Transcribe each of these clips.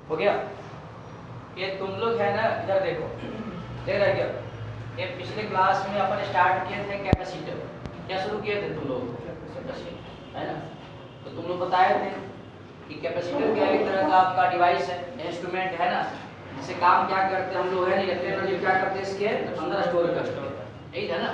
हो गया। ये तुम लोग है ना, इधर देखो, देख रहे क्या, ये पिछले क्लास में अपन स्टार्ट किए थे कैपेसिटर। क्या शुरू किए थे तुम लोग? है ना। तो तुम लोग बताए थे कि कैपेसिटर क्या एक तरह का आपका डिवाइस है, इंस्ट्रूमेंट है ना, जिससे काम क्या करते हैं हम लोग है ना, इलेक्ट्रिक एनर्जी क्या करते हैं इसके अंदर स्टोर करते हैं, यही है ना।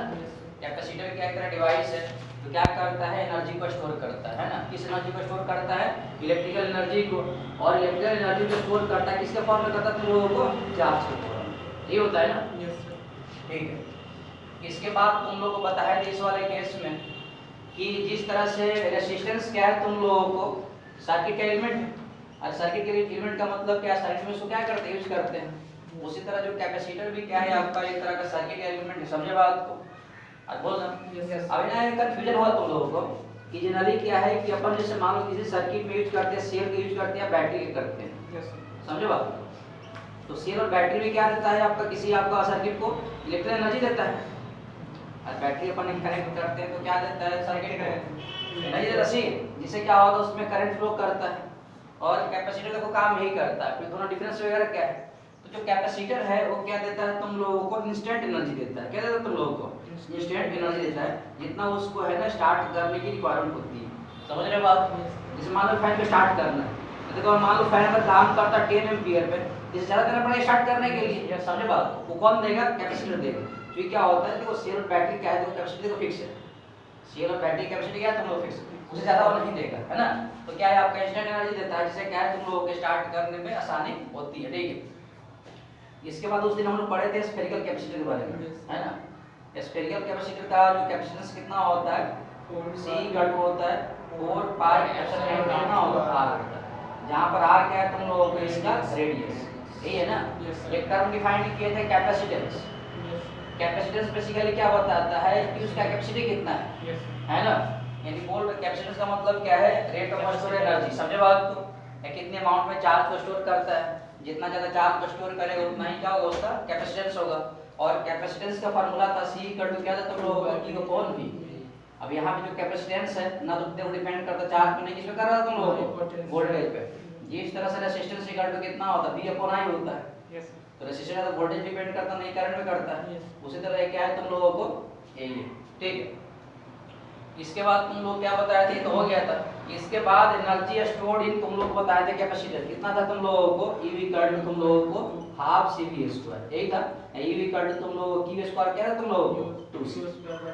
कैपेसिटर क्या एक तरह डिवाइस है तो क्या करता है, एनर्जी को स्टोर करता है ना। किस एनर्जी को स्टोर करता है? इलेक्ट्रिकल एनर्जी को। और इलेक्ट्रिकल एनर्जी को स्टोर करता है किसके फॉर्म में करता है तुम लोगों को? चार्ज के फॉर्म में। ये होता है ना। ठीक है। इसके बाद तुम लोगों को बताया इस वाले केस में कि जिस तरह से रेजिस्टेंस क्या है तुम लोगों को सर्किट एलिमेंट है, और सर्किट एलिमेंट का मतलब क्या है, सर्किट में उसको क्या करते हैं, यूज करते हैं। उसी तरह जो कैपेसिटर भी क्या है आपका एक तरह का सर्किट एलिमेंट है। समझे बात को? आज बोल रहा अब ना कंफ्यूजन हुआ तुम लोगों को कि जनरली क्या है कि अपन जैसे मान लो किसी सर्किट में यूज करते हैं, सेल के यूज करते हैं, बैटरी के करते हैं। समझे बात? तो सेल और बैटरी में क्या देता है आपका, किसी आपका सर्किट को इलेक्ट्रिकल एनर्जी देता है, और बैटरी अपन कनेक्ट करते हैं तो क्या देता है, सर्किट एनर्जी देता है, जिससे क्या होता है उसमें करंट फ्लो करता है। और कैपेसिटर का काम यही करता है। फिर दोनों डिफरेंस वगैरह क्या है, तो जो कैपेसिटर है वो क्या देता है तुम लोगों को, इंस्टेंट एनर्जी देता है। क्या देता है तुम लोगों को? इंस्टेंट एनर्जी देता है, जितना उसको है ना स्टार्ट करने की रिक्वायरमेंट होती है। समझ रहे बात? जैसे मान लो फैन को स्टार्ट करना है, तो देखो मान लो फैन अगर काम करता है 10 एम्पीयर पे, जिसे ज़्यादा देना पड़ेगा स्टार्ट करने के लिए। समझे बात? वो कौन देगा? कैपेसिटर देगा। तो ये क्या होता है, देखो सेल और बैटरी क्या है, देखो कैपेसिटी तो फिक्स है, सेल और बैटरी कैपेसिटी क्या है तुम लोग फिक्स, उससे ज़्यादा वो नहीं देगा, है ना। तो क्या है आपका इंस्टेंट एनर्जी देता है, जिससे क्या है तुम लोगों के स्टार्ट करने में आसानी होती है। ठीक है। इसके बाद उस दिन हम लोग पढ़े थे स्फेरिकल कैपेसिटर के बारे में, है ना। स्फेरिकल कैपेसिटर का जो कैपेसिटेंस कितना होता है, C इक्वल होता है 4 पाई एप्सिलॉन कितना होता है, R होता है, जहाँ पर R क्या है तुम लोगों को इसका रेडियस, यही है ना। एक टर्म डिफाइन किए थे कैपेसिटेंस। कैपेसिटेंस बेसिकली क्या बताता है कि उसका कैपेसिटी कितना है ना। यानी बोल रहे कैपेसिटेंस का मतलब क्या है, रेट ऑफ स्टोर एनर्जी। समझे बात को? कितने अमाउंट में चार्ज को स्टोर करता है, जितना ज़्यादा चार्ज को स्टोर करेगा उतना ही क्या होगा, उसका कैपेसिटेंस होगा। और कैपेसिटेंस का फार्मूला था C इक्वल टू क्या था तुम लोगों को, Q अपॉन V। अब यहाँ पे जो कैपेसिटेंस है ना तो देखो डिपेंड करता चार्ज पे नहीं, किस पे कर रहा था तुम लोगों को, वोल्टेज पे। ये इस तरह से रेजिस्टेंस इक्वल टू कितना होता है, V अपॉन I होता है। तो रेजिस्टेंस तो वोल्टेज डिपेंड करता नहीं, करंट पे करता है। उसी तरह क्या है तुम लोगों को यही है। ठीक है। इसके बाद तुम लोग क्या बताए थे, तो हो गया था। इसके बाद एनर्जी स्टोर्ड इन तुम लोग बताए थे कैपेसिटर कितना था तुम लोगों को, E इक्वल टू तुम लोगों को हाफ CV स्क्वायर, यही था। E इक्वल टू तुम लोगों को Q स्क्वायर क्या था तुम लोगों को 2C,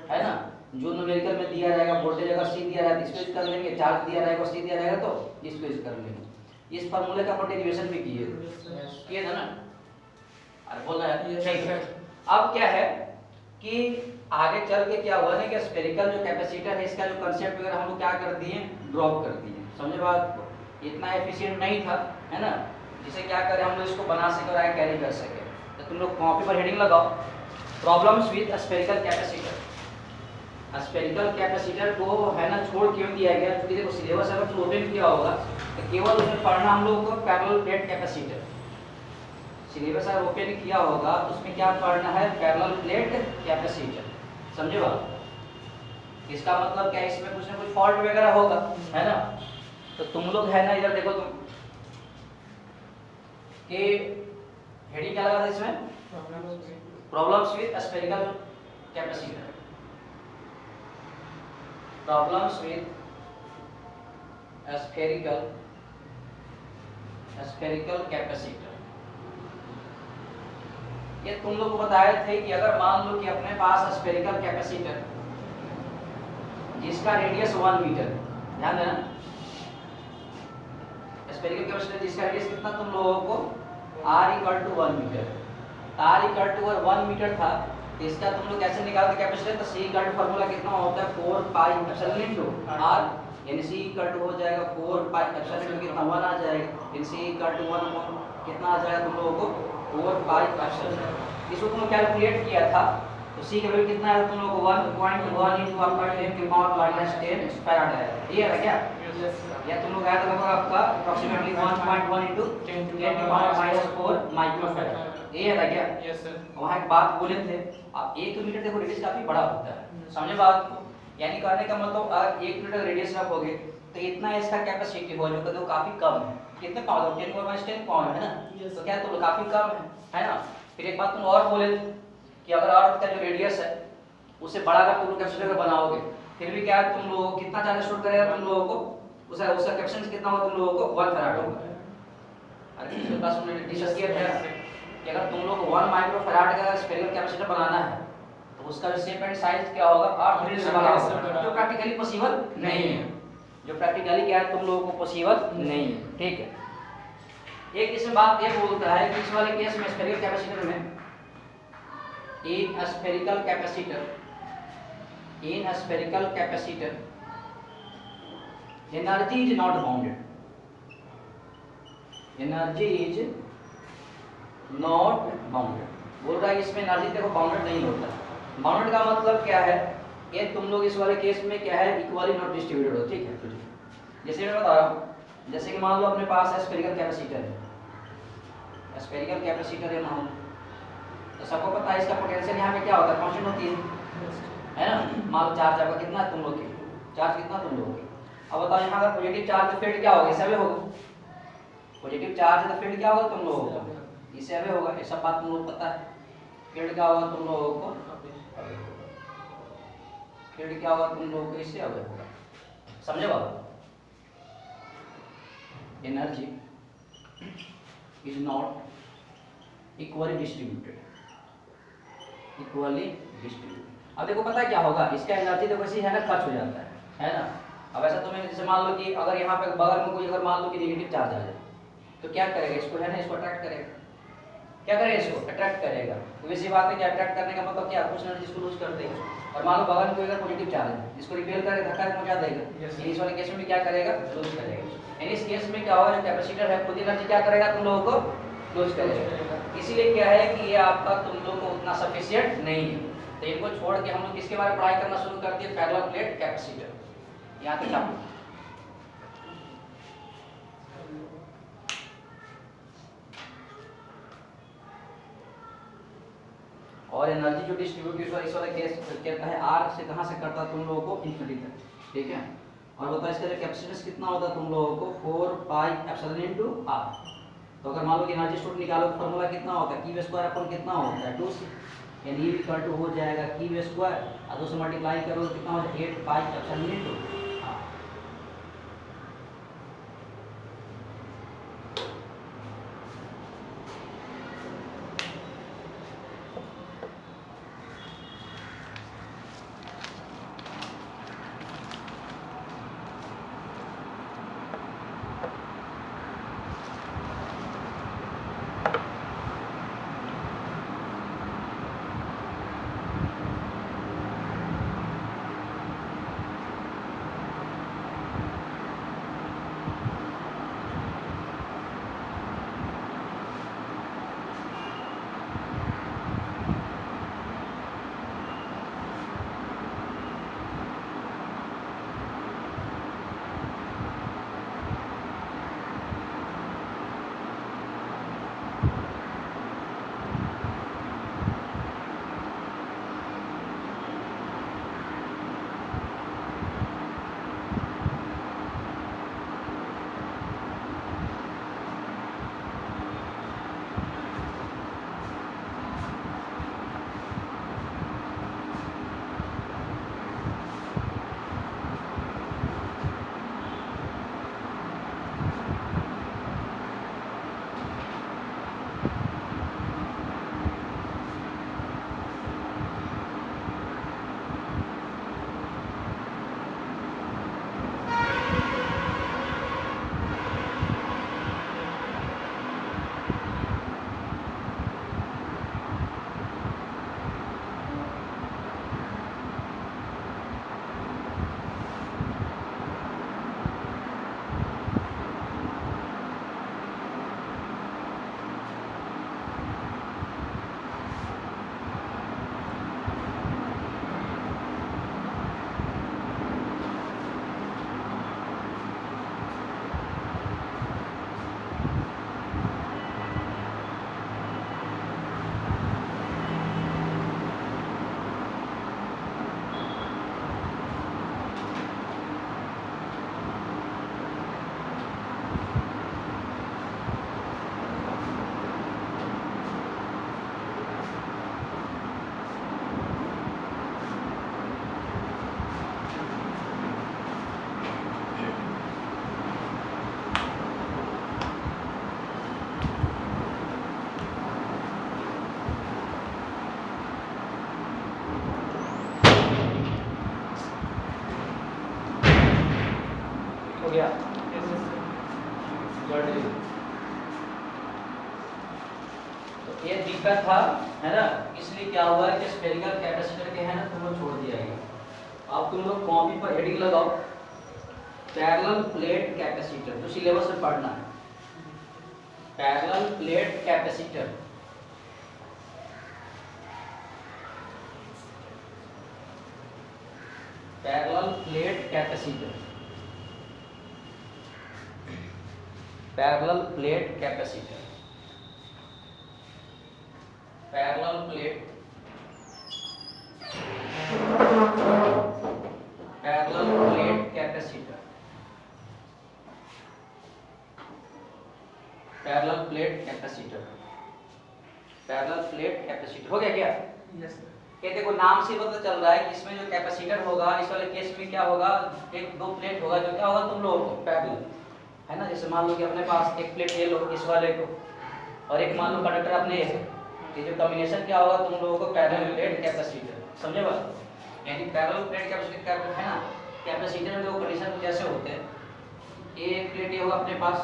है ना। जो न्यूमेरिकल में दिया रहेगा वोल्टेज अगर C दिया रहेगा तो इसको यूज कर लेंगे, चार्ज दिया रहेगा C दिया रहेगा तो इसको यूज कर लेंगे। इस फार्मूले का अपन डेरिवेशन भी किए था ना। अरे बोल रहा है ठीक है। अब क्या है कि आगे चल के क्या हुआ ना कि स्फेरिकल जो कैपेसिटर है इसका जो कंसेप्ट वगैरह हम लोग क्या कर दिए, ड्रॉप कर दिए। समझे बात को? इतना एफिशिएंट नहीं था, है ना, जिसे क्या करें हम लोग इसको बना सके और आगे कैरी कर सके। तो तुम लोग कॉपी पर हेडिंग लगाओ, problems with spherical capacitor. Spherical capacitor को है ना छोड़ क्यों दिया गया, क्योंकि देखो सिलेबस अगर तुम ओपन किया होगा तो केवल उसमें पढ़ना हम लोगों को पैरेलल प्लेट कैपेसिटर। सिलेबस अगर ओपन किया होगा तो उसमें क्या पढ़ना है, पैरेलल प्लेट कैपेसिटर। समझे बात? इसका मतलब क्या है, इसमें कुछ ना कुछ फॉल्ट वगैरह होगा, है ना। तो तुम लोग है ना इधर देखो तुम कि हेडिंग क्या लगा था इसमें, problems with spherical capacitor. Problems with spherical capacitor. ये तुम लोग को बताए थे कि अगर मान लो कि अपने पास स्फेरिकल कैपेसिटर जिसका रेडियस 1 मीटर, ध्यान देना, स्फेरिकल कैपेसिटर जिसका रेडियस कितना तुम लोगों को R equal to 1 metre, R equal to 1 metre था, तो इसका तुम लोग कैसे निकालते कैपेसिटर, तो C इक्वल टू फार्मूला कितना होता है 4 पाई एप्सिलॉन इनटू R, यानी C इक्वल टू हो जाएगा 4 पाई एप्सिलॉन इनटू कितना 1 आ जाएगा, यानी C इक्वल टू 1 कितना आ जाएगा तुम लोगों को 4 पाई एप्सिलॉन। इसको तुम कैलकुलेट किया था तो C का वैल्यू कितना है तुम लोगों को 1.1 इनटू आपका 10 की पावर माइनस 10 फैराड है, ये है क्या? या तुम लोग आया था लगभग आपका अप्रोक्सीमेटली 1.1 इनटू 10 की पावर माइनस 4 माइक्रो फैराड, ये है क्या? Yes sir. वहाँ एक बात बोले थे, अब 1 मीटर देखो रेडियस काफी बड़ा होता है, समझे बात को? यानी कहने का मतलब अगर 1 मीटर रेडियस रखोगे तो इतना इसका कैपेसिटी हो जो काफी कम कितने पाउंड हो, 10 × 10 पाउंड है ना, तो क्या तो काफी कम है ना। फिर एक बात तुम और बोले कि अगर अर्थ का जो रेडियस है उसे बढ़ाकर तुम कैपेसिटर बनाओगे, फिर भी क्या तुम लोगों को कितना चार्ज स्टोर करेगा तुम लोगों को, उसका कैपेसिटेंस कितना होगा तुम लोगों को 1 फैराड होगा। अरे पिछले क्लास में डिस्कस किया था कि अगर तुम लोग को 1 माइक्रो फैराड का स्फेरिकल कैपेसिटर बनाना है तो उसका जो शेप एंड साइज क्या होगा, अर्थ से बना होगा, जो प्रैक्टिकली पॉसिबल नहीं है, जो प्रैक्टिकली क्या है तुम लोगों को पॉसिबल नहीं है, ठीक है। एक इसमें बात ये बोलता है कि इस वाले केस में स्फेरिकल कैपेसिटर में in spherical capacitor energy is not bounded, energy is not bounded. बोल रहा है इसमें एनर्जी देखो बाउंडेड नहीं होता। बाउंडेड का मतलब क्या है, ये तुम लोग इस वाले केस में क्या है इक्वली नॉट डिस्ट्रीब्यूटेड हो, ठीक है। जैसे मैं बता रहा हूँ, जैसे कि मान लो अपने पास है स्फेरिकल कैपेसिटर है, स्फेरिकल कैपेसिटर है मान लो, तो सबको पता है इसका पोटेंशियल यहाँ पे क्या होता है, कांस्टेंट होती है ना। मान लो चार्ज आपका कितना है तुम लोग के, चार्ज कितना तुम लोगों के, अब बताओ यहाँ अगर पॉजिटिव चार्ज तो फील्ड क्या होगा, ऐसा भी होगा, पॉजिटिव चार्ज है तो फील्ड क्या होगा तुम लोगों को, इससे अवे होगा, ये सब बात तुम लोग पता है। फील्ड क्या होगा तुम लोगों को, फील्ड क्या होगा तुम लोगों को, इससे अवे होगा, समझे बाबा। Energy is not equally distributed, equally distributed. अब देखो पता है क्या होगा, इसका एनर्जी देखो ऐसे है ना, खर्च हो जाता है ना। अब ऐसा तुम्हें जैसे मान लो कि अगर यहाँ पे बगल में कोई अगर मान लो कि नेगेटिव चार्ज आ जाए तो क्या करेगा, इसको है ना, इसको अट्रैक्ट करेगा, क्या करेगा, इसको अट्रैक्ट करेगा। तो वैसी बात है कि अट्रैक्ट करने का मतलब क्या, कुछ एनर्जी इसको लूज कर देगा। और मान लो बगल में कोई अगर पॉजिटिव चार्ज है, इसको रिपेल करके धक्का पहुंचा देगा, इस वाले केस में भी क्या करेगा, लूज करेगा। यानी इस केस में क्या होगा, जो कैपेसिटर है खुद एनर्जी क्या करेगा तुम लोगों को लूज करेगा। इसीलिए क्या है कि ये आपका तुम लोग को उतना सफिशिएंट नहीं है। तो इनको छोड़ के हम लोग किसके बारे में पढ़ाई करना शुरू कर दिए, पैरेलल प्लेट कैपेसिटर। यहाँ तक आप और एनर्जी जो डिस्ट्रीब्यूट इस वाला केस कहता है आर से कहाँ से करता है तुम लोगों को इन्फिनिटी तक, ठीक है। और बताओ इसका कैपेसिटेंस कितना होता है तुम लोगों को 4 पाई एप्सिलॉन इनटू आर। तो अगर मान लो कि एनर्जी स्टोर निकालो तो फार्मूला कितना होता है, Q स्क्वायर अपन कितना होता है 2c, यानी E इक्वल टू हो जाएगा Q स्क्वायर और 2 से मल्टीप्लाई करो तो कितना हो जाएगा 8 पाई एप्सिलॉन इनटू आर। हो गया जल्दी। तो ये दिक्कत था है ना, इसलिए क्या हुआ कि स्फेरिकल कैपेसिटर के है ना तुम लोग छोड़ दिया गया। अब तुम लोग कॉपी पर हेडिंग लगाओ पैरेलल प्लेट कैपेसिटर, जो सिलेबस में पढ़ना है। Parallel plate capacitor, parallel plate capacitor, parallel plate capacitor, parallel plate, parallel plate capacitor, parallel plate capacitor, parallel plate capacitor. हो गया क्या? Yes sir. ये देखो नाम से पता चल रहा है कि इसमें जो कैपेसिटर होगा, इस वाले केस में क्या होगा, एक दो प्लेट होगा जो क्या होगा तुम लोगों को पैरेलल, है ना। जैसे मान लो कि अपने पास एक प्लेट ले लो इस वाले को, और एक मान लो कंडक्टर अपने ऐसे, ये जो कॉम्बिनेशन क्या होगा तुम लोगों को पैरेलल प्लेट कैपेसिटर, समझे बात? यानी पैरेलल प्लेट कैपेसिटर है ना, कैपेसिटर में दो कंडीशन जैसे होते हैं, एक प्लेट ये होगा अपने पास,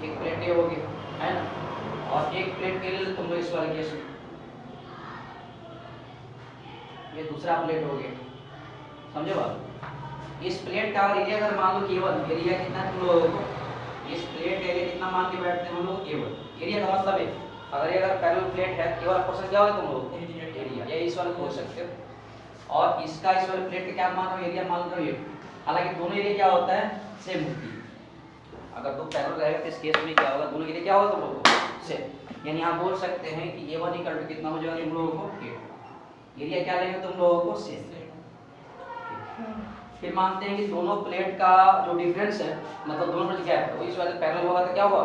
एक प्लेट ये होगी, है ना, और एक प्लेट के लिए तुम लोग इस वाले केस में ये दूसरा प्लेट हो गया, समझे बात? इस प्लेट का एरिया अगर मान लो केवल एरिया कितना तुम लोगों को, इस प्लेट एरिया कितना मान के बैठते हैं हम लोग केवल, एरिया का मतलब है अगर ये अगर पैरेलल प्लेट है केवल क्वेश्चन क्या होगा तुम लोग एरिया, ये इस वाले खोज सकते हो। और इसका इस वाले प्लेट का क्या मान रहे हो, एरिया मान रहे हो ये, हालांकि दोनों एरिया क्या होता है सेम होती है। अगर दो पैरेलल रहेगा तो इस केस में क्या होगा, दोनों एरिया क्या होगा तुम लोगों को सेम, यानी आप बोल सकते हैं कि A1 इक्वल टू कितना हो जाएगा तुम लोगों को 8, एरिया क्या लेंगे तुम लोगों को सेम। फिर मानते हैं कि दोनों प्लेट का जो डिफरेंस है, मतलब दोनों पर गैप है वो इस वाले पैरेलल होगा तो क्या होगा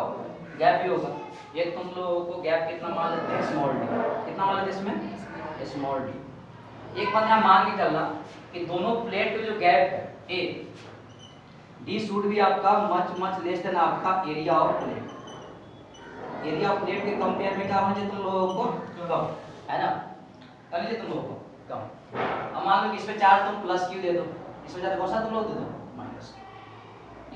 गैप भी होगा। ये तुम लोगों को गैप कितना मान लेते हैं स्मॉल डी, कितना मान लेते हैं इसमें स्मॉल डी। एक बात यहाँ मान के चलना कि दोनों प्लेट का जो गैप है ए डी शुड भी आपका मच मच लेस देन आपका area of plate. Area of plate के कंपेयर में क्या होना चाहिए तुम लोगों को कम, है ना, कर लीजिए तुम लोगों को कम। अब मान लो कि इसमें चार्ज तुम प्लस क्यू दे दो, इसमें चार्ज कौन सा तुम लोग दे दो माइनस,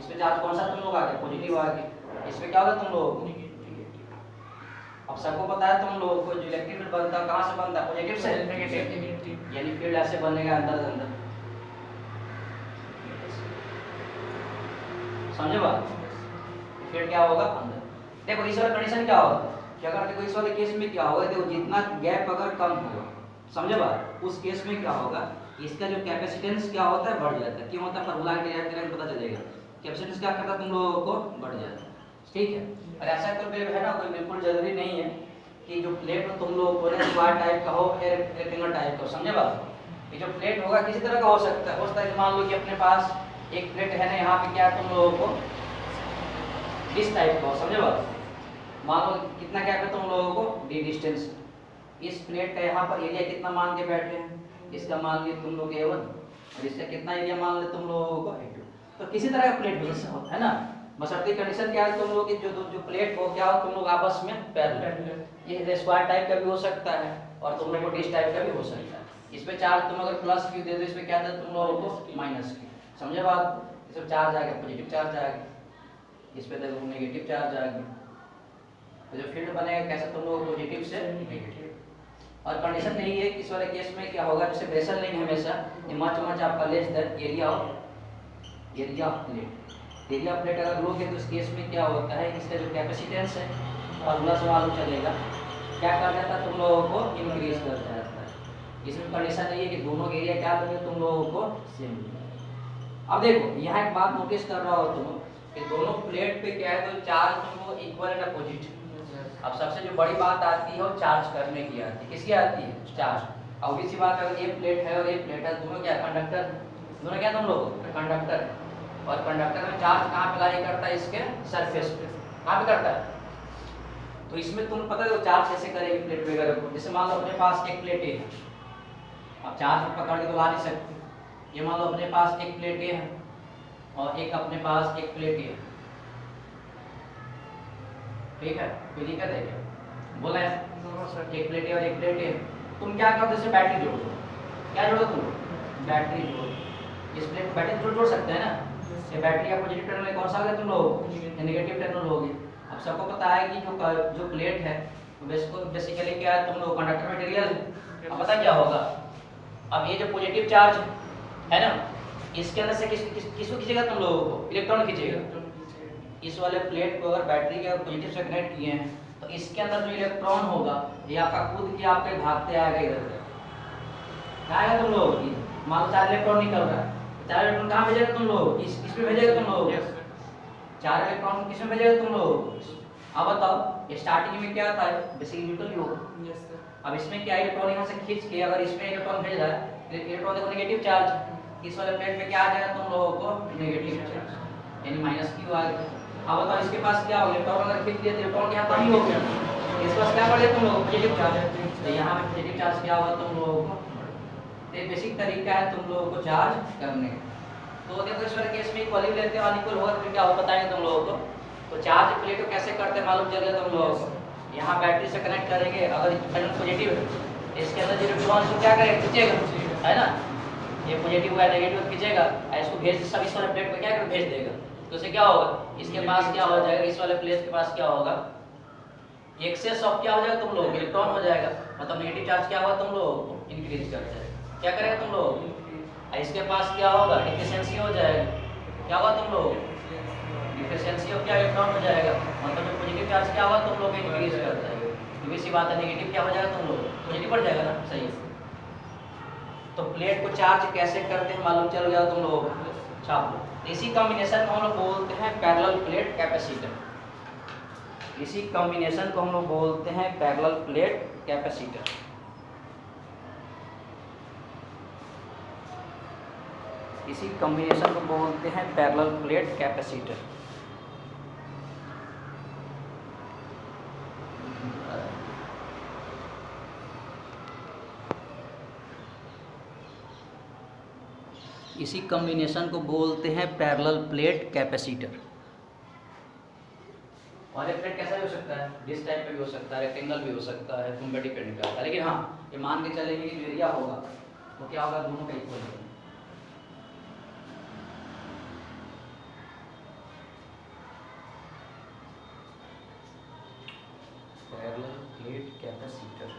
इसमें चार्ज कौन सा तुम लोग आ गया पॉजिटिव आ गया, इसमें क्या होगा तुम लोगों को नेगेटिव। अब सबको पता है तुम लोगों को जो इलेक्ट्रिक फील्ड बनता है कहाँ से बनता है, पॉजिटिव से नेगेटिव, यानी फील्ड ऐसे बनेगा अंदर अंदर, समझे बात? फिर क्या होगा अंदर। देखो इस वाला कंडीशन क्या होगा कि अगर देखो इस वाले केस में क्या होगा, देखो जितना गैप अगर कम होगा, समझे बात, उस केस में क्या होगा इसका जो कैपेसिटेंस क्या होता है बढ़ जाता है। क्यों होता है फॉर्मूला के पता चलेगा, कैपेसिटेंस क्या करता है तुम लोगों को बढ़ जाता है, ठीक है। और ऐसा तो है ना, कोई बिल्कुल जरूरी नहीं है कि जो प्लेट हो तुम लोगों को स्क्वायर टाइप का हो या रेक्टेंगल टाइप का हो, समझे बात? ये जो प्लेट होगा किसी तरह का हो सकता है, उस तरह मान लो कि अपने पास एक प्लेट है ना, यहाँ पे क्या तुम लोगों को इस टाइप का, समझे बात? मान लो कितना गैप है तुम लोगों को डी डिस्टेंस, इस प्लेट का यहाँ पर एरिया कितना मान के बैठे हैं, इसका मान लिया तुम लोग A1 और इसका कितना एरिया मान ले तुम लोगों को A2। तो किसी तरह का प्लेट हो सकता है ना, बशर्ते कंडीशन क्या है तुम लोग की जो प्लेट हो क्या हो तुम लोग आपस में पैरेलल, ये स्क्वायर टाइप का भी हो सकता है और तुम लोग को डिश टाइप का भी हो सकता है। इसमें चार्ज तुम अगर प्लस क्यू दे दो, इसमें क्या दे तुम लोगों को माइनस क्यू, समझे बात? इसमें चार्ज आ गया पॉजिटिव चार्ज आ गया, इस पे देखो नेगेटिव चार्ज आ गया, तो जो फील्ड बनेगा कैसे तुम लोग पॉजिटिव से नेगेटिव। और कंडीशन नहीं है कि इस वाले केस में क्या होगा, जैसे प्रेशर नहीं हमेशा मच आपका less than area of plate. Area of plate अगर लोगे तो इस केस में क्या होता है, इसका जो कैपेसिटेंस है फॉर्मूला से मालूम चलेगा क्या कर जाता है तुम लोगों को इंक्रीज कर जाता है। इसमें कंडीशन नहीं है कि दोनों एरिया क्या लोगे तुम लोगों को सेम। अब देखो यहाँ एक बात नोटिस कर रहा हो तुम कि दोनों प्लेट पे क्या है तो चार्ज तुमको इक्वल एंड अपोजिट। अब सबसे जो बड़ी बात आती है वो चार्ज करने की आती है, किसकी आती है चार्ज। और इसी बात अगर ये प्लेट है और ये प्लेट है, दोनों क्या कंडक्टर, दोनों क्या तुम लोग कंडक्टर है। और कंडक्टर में चार्ज कहाँ अप्लाई करता है, इसके सरफेस पे कहाँ पे करता है। तो इसमें तुम पता है चार्ज कैसे करेगी प्लेट वगैरह को। जैसे मान लो अपने पास एक प्लेट है, अब चार्ज पकड़ के तो ला नहीं सकते। ये मान लो अपने पास एक प्लेट है और एक अपने पास एक प्लेट है, ठीक है, कोई दिक्कत है क्या? बोला है एक प्लेट है और एक प्लेट है। तुम क्या करो, जैसे बैटरी जोड़ो, क्या जोड़ो तुम बैटरी जोड़ो। इस प्लेट बैटरी जोड़ सकते हैं ना, ये बैटरी का पॉजिटिव टर्मिनल कौन सा होगा तुम लोग, नेगेटिव टर्मिनल होगी। अब सबको पता है कि जो प्लेट है बेसिकली क्या है, तुम लोग कंडक्टर मटेरियल है। अब पता क्या होगा, अब ये जो पॉजिटिव चार्ज है ना, इसके अंदर से किसको खींचेगा तुम लोगों को, इलेक्ट्रॉन खींचेगा। इस वाले प्लेट को अगर बैटरी के पॉजिटिव से कनेक्ट किए हैं तो इसके अंदर जो इलेक्ट्रॉन होगा ये आपका कूद के आपके भागते आएगा इधर से, क्या आएगा तुम लोग, मान लो 4 इलेक्ट्रॉन निकल रहा है, 4 इलेक्ट्रॉन कहाँ भेजेगा तुम लोग, इसमें भेजेगा तुम लोग, 4 इलेक्ट्रॉन किसमें भेजेगा तुम लोग। अब बताओ स्टार्टिंग में क्या था, बेसिकली न्यूट्रल योग। अब इसमें क्या इलेक्ट्रॉन यहाँ से खींच के अगर इसमें इलेक्ट्रॉन भेज रहा है, इलेक्ट्रॉन देखो नेगेटिव चार्ज, इस वाले प्लेट पे क्या आ जाएगा तुम लोगों को, नेगेटिव चार्ज यानी माइनस क्यू आ गया। अब बताओ इसके पास क्या होगा, इलेक्ट्रॉन अगर खींच दिया तो इलेक्ट्रॉन यहाँ कम ही हो गया, इसके पास क्या बढ़ेगा तुम लोगों को, पॉजिटिव चार्ज, तो यहाँ पे पॉजिटिव चार्ज क्या होगा तुम लोगों को। ये बेसिक तरीका है तुम लोगों को चार्ज करने का। तो देखो इस वाले केस में इक्वली लेते हैं, अनइक्वल होगा तो क्या होगा बताएंगे तुम लोगों को। तो चार्ज प्लेट को कैसे करते हैं मालूम चल गया तुम लोगों को, यहाँ बैटरी से कनेक्ट करेंगे, अगर टर्मिनल पॉजिटिव है इसके अंदर जो इलेक्ट्रॉन को क्या करेगा, खींचेगा, है ना, ये पॉजिटिव है नेगेटिव खींचेगा, इसको भेज सब इस वाले प्लेट पे क्या कर भेज देगा, तो इससे क्या होगा, इसके पास क्या हो जाएगा, इस वाले प्लेट के पास क्या होगा, एक्सेस ऑफ क्या हो जाएगा तुम लोग, इलेक्ट्रॉन हो जाएगा, मतलब नेगेटिव चार्ज क्या होगा तुम लोग को इंक्रीज करता है, क्या करेगा तुम लोग, इसके पास क्या होगा, डिफिशिएंसी हो जाएगा, क्या होगा तुम लोग, डिफिशिएंसी ऑफ क्या इलेक्ट्रॉन हो जाएगा, मतलब जो पॉजिटिव चार्ज क्या होगा तुम लोग इंक्रीज करता है, तो इसी बात है नेगेटिव क्या हो जाएगा तुम लोग, पॉजिटिव बढ़ जाएगा ना, सही है। तो प्लेट को चार्ज कैसे करते हैं मालूम चल गया तुम लोग, छाप लो। इसी कॉम्बिनेशन को हम लोग बोलते हैं पैरेलल प्लेट कैपेसिटर, इसी कॉम्बिनेशन को हम लोग बोलते हैं पैरेलल प्लेट कैपेसिटर। इसी कॉम्बिनेशन को बोलते हैं पैरेलल प्लेट कैपेसिटर। इसी कॉम्बिनेशन को बोलते हैं पैरेलल प्लेट कैपेसिटर। और ये प्लेट कैसा भी हो सकता है, डिस्क टाइप पे भी हो सकता है, रेक्टेंगल भी हो सकता है, तुम पे डिपेंड करता है, लेकिन हाँ ये मान के चलेंगे कि एरिया होगा तो क्या होगा, दोनों का इक्वल होगा। Parallel plate capacitor,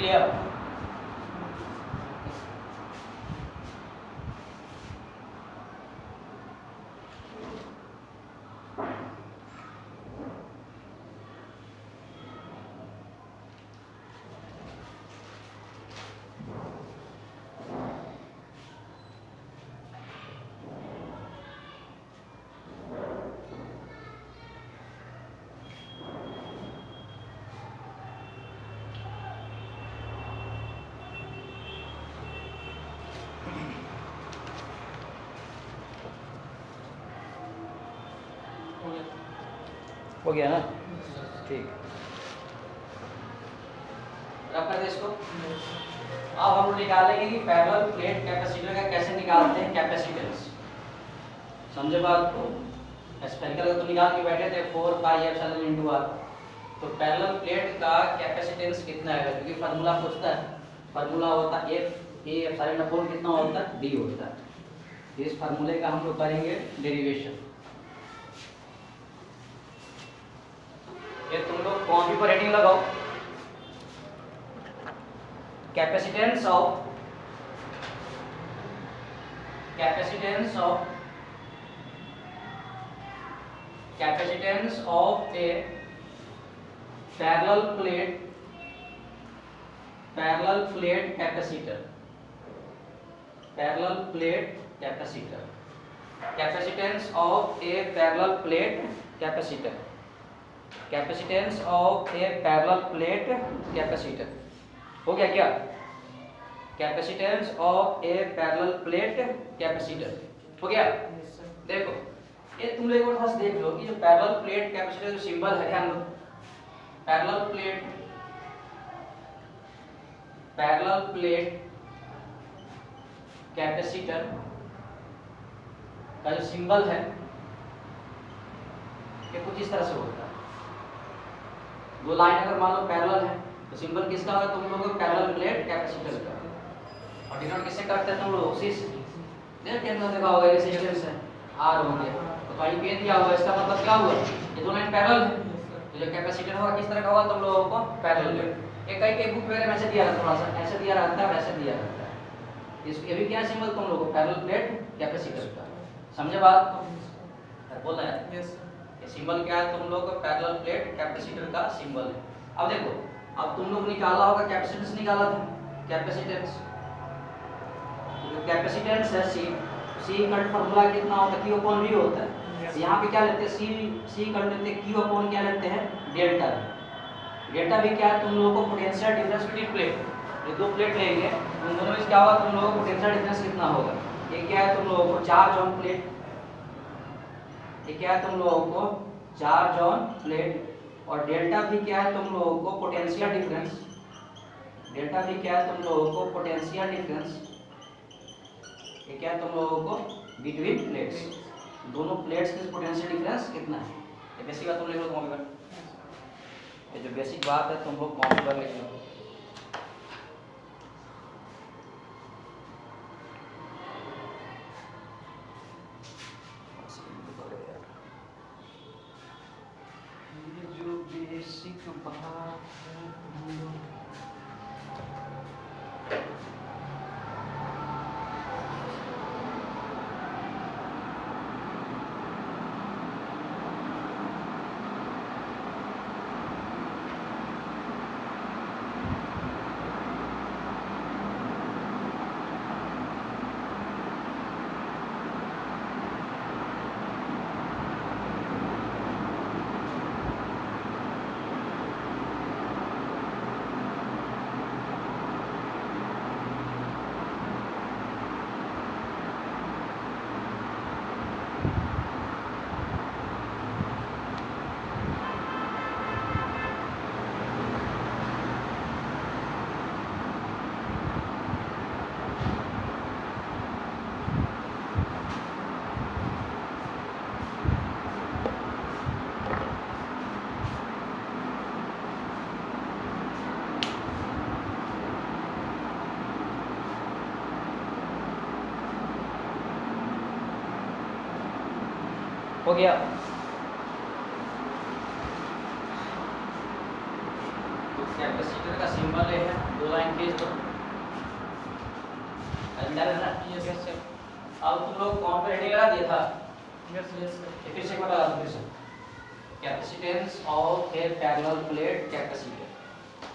clear? हो गया ना? ठीक, रब कर दे इसको। अब हम निकालेंगे कि पैरेलल प्लेट कैपेसिटर का कैसे निकालते हैं कैपेसिटेंस। समझे बात को? स्फेरिकल तो निकाल के बैठे थे 4 पाई एप्सिलॉन इनटू आर। तो पैरेलल प्लेट का कैपेसिटेंस कितना है? क्योंकि फार्मूला पूछता है, फार्मूला होता है F A एप्सिलॉन अपॉन कितना होता है? D होता है। इस फार्मूले का हम लोग करेंगे डेरिवेशन। ये तुम लोग कॉपी पर हेडिंग लगाओ, capacitance of A parallel plate capacitor, capacitance of A parallel plate capacitor, capacitance of A parallel plate capacitor. हो गया क्या? Capacitance of A parallel plate capacitor हो गया। देखो ये तुम लोग एक बार थोड़ा देख लो कि जो पैरेलल प्लेट कैपेसिटर जो सिंबल है, ध्यान दो, पैरेलल प्लेट कैपेसिटर का जो सिंबल है ये कुछ इस तरह से होता है। दो लाइन अगर मान लो पैरेलल है तो सिंबल किसका होगा? तुम लोगों को पैरेलल प्लेट कैपेसिटर का। और डिनोट किससे करते हैं तुम लोग? सी से। देखा होगा रेजिस्टेंस है R हो गया, तो कहीं पे दिया हुआ, इसका मतलब क्या हुआ? ये दो लाइन पैरेलल है, तो जो कैपेसिटर होगा किस तरह का होगा तुम लोगों को? पैरेलल। एक कई के बुक वगैरह में ऐसे दिया रहता है, थोड़ा सा ऐसे दिया रहता है, वैसे दिया रहता है। इस ये भी क्या सिंबल तुम लोगों को? पैरेलल प्लेट कैपेसिटर का। समझे बात? बोल रहे हैं यस। ये सिंबल क्या है तुम लोग को? पैरेलल प्लेट कैपेसिटर का सिंबल है। अब देखो, अब तुम लोग निकाला होगा कैपेसिटेंस, निकाला था कैपेसिटेंस। कैपेसिटेंस है C का फार्मूला कितना होता है? Q अपॉन V होता है। यहाँ पे क्या लेते हैं? C कर लेते हैं, Q अपॉन क्या लेते हैं? डेल्टा। डेल्टा भी क्या है तुम लोगों को? Potential difference between plate. ये दो प्लेट लेंगे, उन दोनों में क्या होगा तुम लोगों को? पोटेंशियल डिफरेंस कितना होगा? ये क्या है तुम लोगों को? Charge on plate. ये क्या है तुम लोगों को? Charge on plate. और डेल्टा भी क्या है तुम लोगों को? Potential difference. डेल्टा भी क्या है तुम लोगों को? Potential difference. ये क्या है तुम लोगों को? Between plates. दोनों प्लेट्स के पोटेंशियल डिफरेंस कितना है? ये बेसिक बात तुम लिख लो कॉपी पर। ये जो बेसिक बात है तुम लोग कॉपी पर लिख लो। जो बेसिक बात है हो गया। कैपेसिटर का सिंबल है 2 लाइन खींच दो अंदर है ना। Yes sir. अब तुम लोग कौन पे हेडिंग लगा दिया था? Yes sir. फिर से एक बार लगा दो फिर से। Capacitance of A parallel plate capacitor.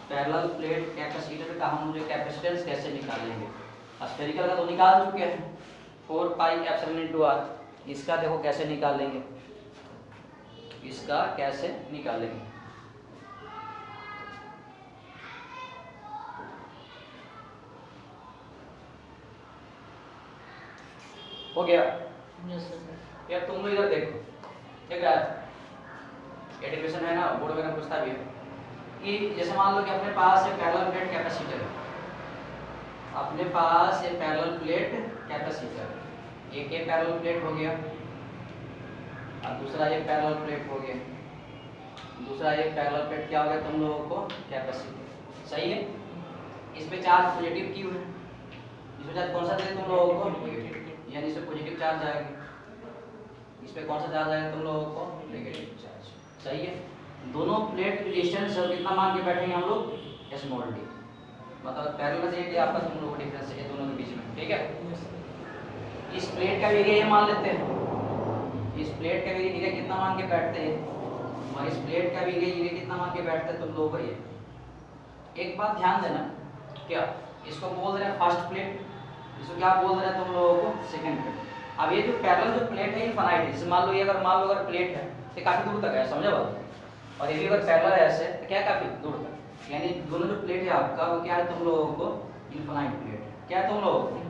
Parallel plate capacitor का हम जो कैपेसिटेंस कैसे निकालेंगे? स्फेरिकल का तो निकाल चुके हैं 4 पाई एप्सिलॉन इनटू आर। इसका देखो कैसे निकालेंगे, इसका कैसे निकालेंगे। हो गया? Yes sir. यार तुम लोग इधर देखो, देख रहा है एडिक्वेशन है ना, बोर्ड में पूछता भी है कि जैसे मान लो कि अपने पास एक पैरेलल प्लेट कैपेसिटर है, अपने पास एक पैरेलल प्लेट कैपेसिटर, एक ये पैरेलल प्लेट हो गया और दूसरा ये पैरेलल प्लेट हो गया, दूसरा ये पैरेलल प्लेट क्या हो गया तुम लोगों को? कैपेसिटर। सही है? इस पे चार्ज पॉजिटिव क्यों है? इसमें चार्ज कौन सा दे तुम लोगों को? नेगेटिव, यानी इस पे पॉजिटिव चार्ज आएगा, इस पे कौन सा चार्ज आएगा तुम लोगों को? Negative charge. सही है? दोनों प्लेट की डिस्टेंस कितना मान के बैठेंगे हम लोग? Small D. मतलब पैरेलल से ये आपका तुम लोगों का डिफरेंस है दोनों के बीच में, ठीक है? इस प्लेट का एरिया ये मान लेते हैं, इस प्लेट का एरिया कितना मान के बैठते हैं, और इस प्लेट का भी एरिया कितना मान के बैठते हैं तुम लोगों को? ये एक बात ध्यान देना, क्या इसको बोल रहे हैं फर्स्ट प्लेट, इसको क्या बोल रहे हैं तुम लोगों को? Second plate. अब ये जो पैरेलल जो प्लेट है इनफाइनाइट है, जैसे मान लो अगर प्लेट है तो काफी दूर तक है, समझे बात? और ये भी अगर पैरेलल है ऐसे तो क्या काफी दूर तक, यानी दोनों जो प्लेट है आपका वो क्या है तुम लोगों को? इनफाइनाइट प्लेट है। क्या है तुम लोगों को?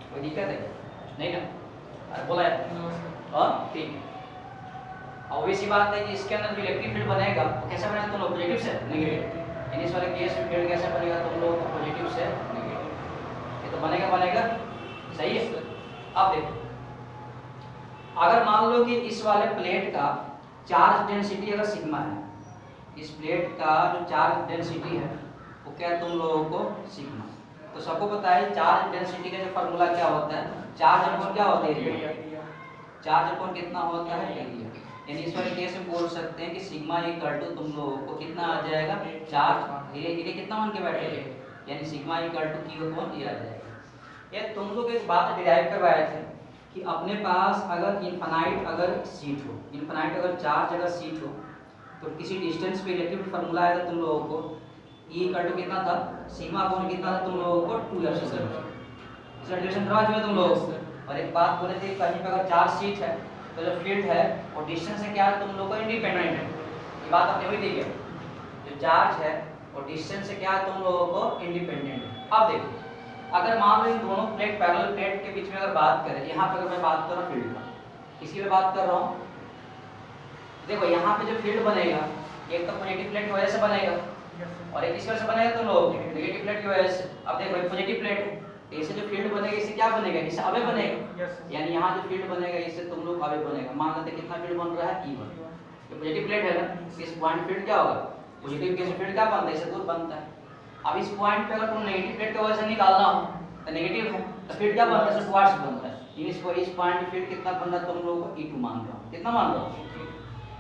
कोई दिक्कत है? नहीं ना? अरे बोला है? हाँ ठीक है। ऑब्वियस सी बात है कि इसके अंदर जो इलेक्ट्रिक फील्ड बनेगा वो कैसे बनेगा तुम लोग? पॉजिटिव से नेगेटिव। यानी इस वाले केस में फील्ड कैसे बनेगा तुम लोगों को? पॉजिटिव से नेगेटिव। ये तो बनेगा। सही है? अब देखो, अगर मान लो कि इस वाले प्लेट का चार्ज डेंसिटी अगर सिग्मा है, इस प्लेट का जो चार्ज डेंसिटी है वो क्या है तुम लोगों को? सिग्मा। तो सबको पता है चार्ज डेंसिटी का जो फार्मूला क्या होता है? चार्ज अपॉन क्या होता है? एरिया। चार्ज अपॉन कितना होता है? एरिया। यानी इस वाले केस में बोल सकते हैं कि सिग्मा इक्वल टू तुम लोगों को कितना आ जाएगा? चार्ज एरिया कितना मान के बैठेगा, यानी sigma equal to Q upon A आ जाएगा। ये तुम लोग एक बात डिराइव करवाए थे कि अपने पास अगर इनफाइनाइट अगर सीट हो, इनफाइनाइट अगर चार्ज अगर सीट हो तो किसी डिस्टेंस पे इलेक्ट्रिक फार्मूला आया था तुम लोगों को? E इक्वल टू कितना था? सिग्मा अपॉन कितना था तुम लोगों को? 2 सब्स्टिट्यूशन करवा चुके तुम लोग। और एक बात बोले थे कहीं पे अगर चार्ज सीट है तो जो फील्ड है वो डिस्टेंस से क्या है तुम लोगों को? इंडिपेंडेंट है। ये बात आपने वही देखी है, जो चार्ज है वो डिस्टेंस से क्या है तुम लोगों को? इंडिपेंडेंट है। अब देखो, अगर मान लो इन दोनों प्लेट पैरेलल प्लेट के बीच में अगर बात करें, यहाँ पे अगर मैं बात कर रहा हूँ फील्ड का, किसकी मैं बात कर रहा हूँ? देखो यहाँ पे जो फील्ड बनेगा एक तो पॉजिटिव प्लेट की वजह से बनेगा और एक किस वजह से बनेगा तुम लोग? नेगेटिव प्लेट की वजह से। अब देखो पॉजिटिव प्लेट है, इससे जो फील्ड बनेगा इससे क्या बनेगा? इससे अवे बनेगा। यानी यहाँ जो फील्ड बनेगा इससे तुम लोग अवे बनेगा। मान लेते हैं कितना फील्ड बन रहा है? E1। तो पॉजिटिव प्लेट है ना, इस पॉइंट फील्ड क्या होगा? पॉजिटिव केस में फील्ड क्या बनता है? इससे दूर बनता है। अब इस पॉइंट पे अगर तुम नेगेटिव प्लेट की वजह से निकालना हो तो नेगेटिव है तो फील्ड क्या बनता है? टुवर्ड्स बनता है। इस पॉइंट फील्ड कितना बन रहा है तुम लोगों को? E2 मान रहा हूं। कितना मान रहा हूं?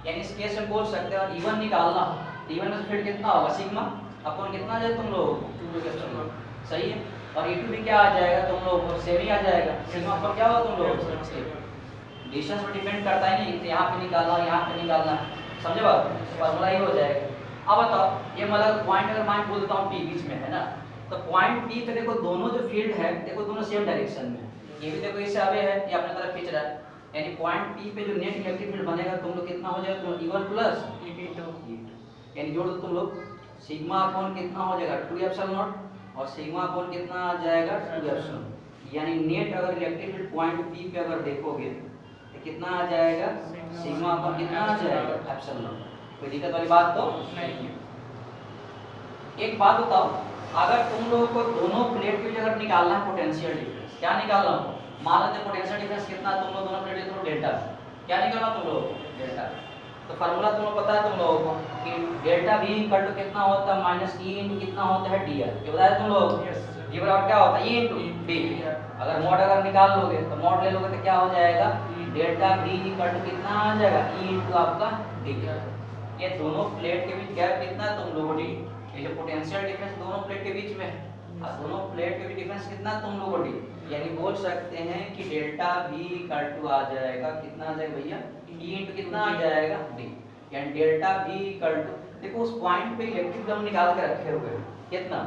यानी इस केस में बोल सकते हैं E1 निकालना हो, E1 में फील्ड कितना होगा? सिग्मा अपॉन कितना आ जाएगा तुम लोगों को? 2। सही है? और E2 भी क्या आ जाएगा तुम लोगों को? सेम ही आ जाएगा। सिग्मा अपॉन क्या होगा तुम लोगों को? डिस्टेंस पर डिपेंड करता है नहीं, यहाँ पे निकालना यहाँ पे निकालना, समझे बात? फार्मूला ही हो जाएगा। अब बताओ, ये मतलब पॉइंट अगर मैं बोलता हूँ P बीच में है ना, तो पॉइंट P पे देखो दोनों जो फील्ड है देखो दोनों सेम डायरेक्शन में, ये भी देखो इससे आगे है, ये अपने तरफ खींच रहा है। यानी पॉइंट P पे जो नेट इलेक्ट्रिक फील्ड बनेगा तुम लोग कितना हो जाएगा? तुम E1 प्लस E2, यानी जोड़ दो तुम लोग, सिग्मा अपॉन कितना हो जाएगा? 2 एप्सिलॉन नॉट और सिग्मा अपॉन कितना आ जाएगा? 2 एप्सिलॉन। यानी नेट अगर इलेक्ट्रिक फील्ड पॉइंट P पे अगर देखोगे तो कितना आ जाएगा? सिग्मा अपॉन कितना आ जाएगा? Epsilon not. कोई दिक्कत वाली बात तो नहीं है। एक बात बताओ, अगर तुम लोगों को दोनों प्लेट के अगर निकालना है पोटेंशियल डिफरेंस, क्या निकालना हो? मान लेते हैं पोटेंशियल डिफरेंस कितना तुम लोग दोनों प्लेट के डेल्टा, क्या निकालना तुम लोग? डेल्टा। तो फार्मूला तुम लोग पता है तुम लोगों को कि डेल्टा V इक्वल टू कितना होता है? माइनस E इनटू कितना होता है? dr। ये बताया तुम लोग? ये बराबर क्या होता है? E into d। अगर मॉड अगर निकाल लोगे तो मॉड ले लोगे तो क्या हो जाएगा? डेल्टा V इक्वल टू कितना आ जाएगा? E इनटू आपका dr। ये दोनों प्लेट के बीच गैप कितना है तुम लोगों डी, ये जो पोटेंशियल डिफरेंस दोनों प्लेट के बीच में है, और दोनों प्लेट के बीच डिफरेंस कितना तुम लोगों डी, यानी बोल सकते हैं कि डेल्टा V इक्वल टू आ जाएगा कितना आ जाएगा भैया, E इनटू कितना आ जाएगा D, यानी डेल्टा V इक्वल टू, देखो उस पॉइंट पे इलेक्ट्रिक फिल्म निकाल के रखे हुए हैं कितना,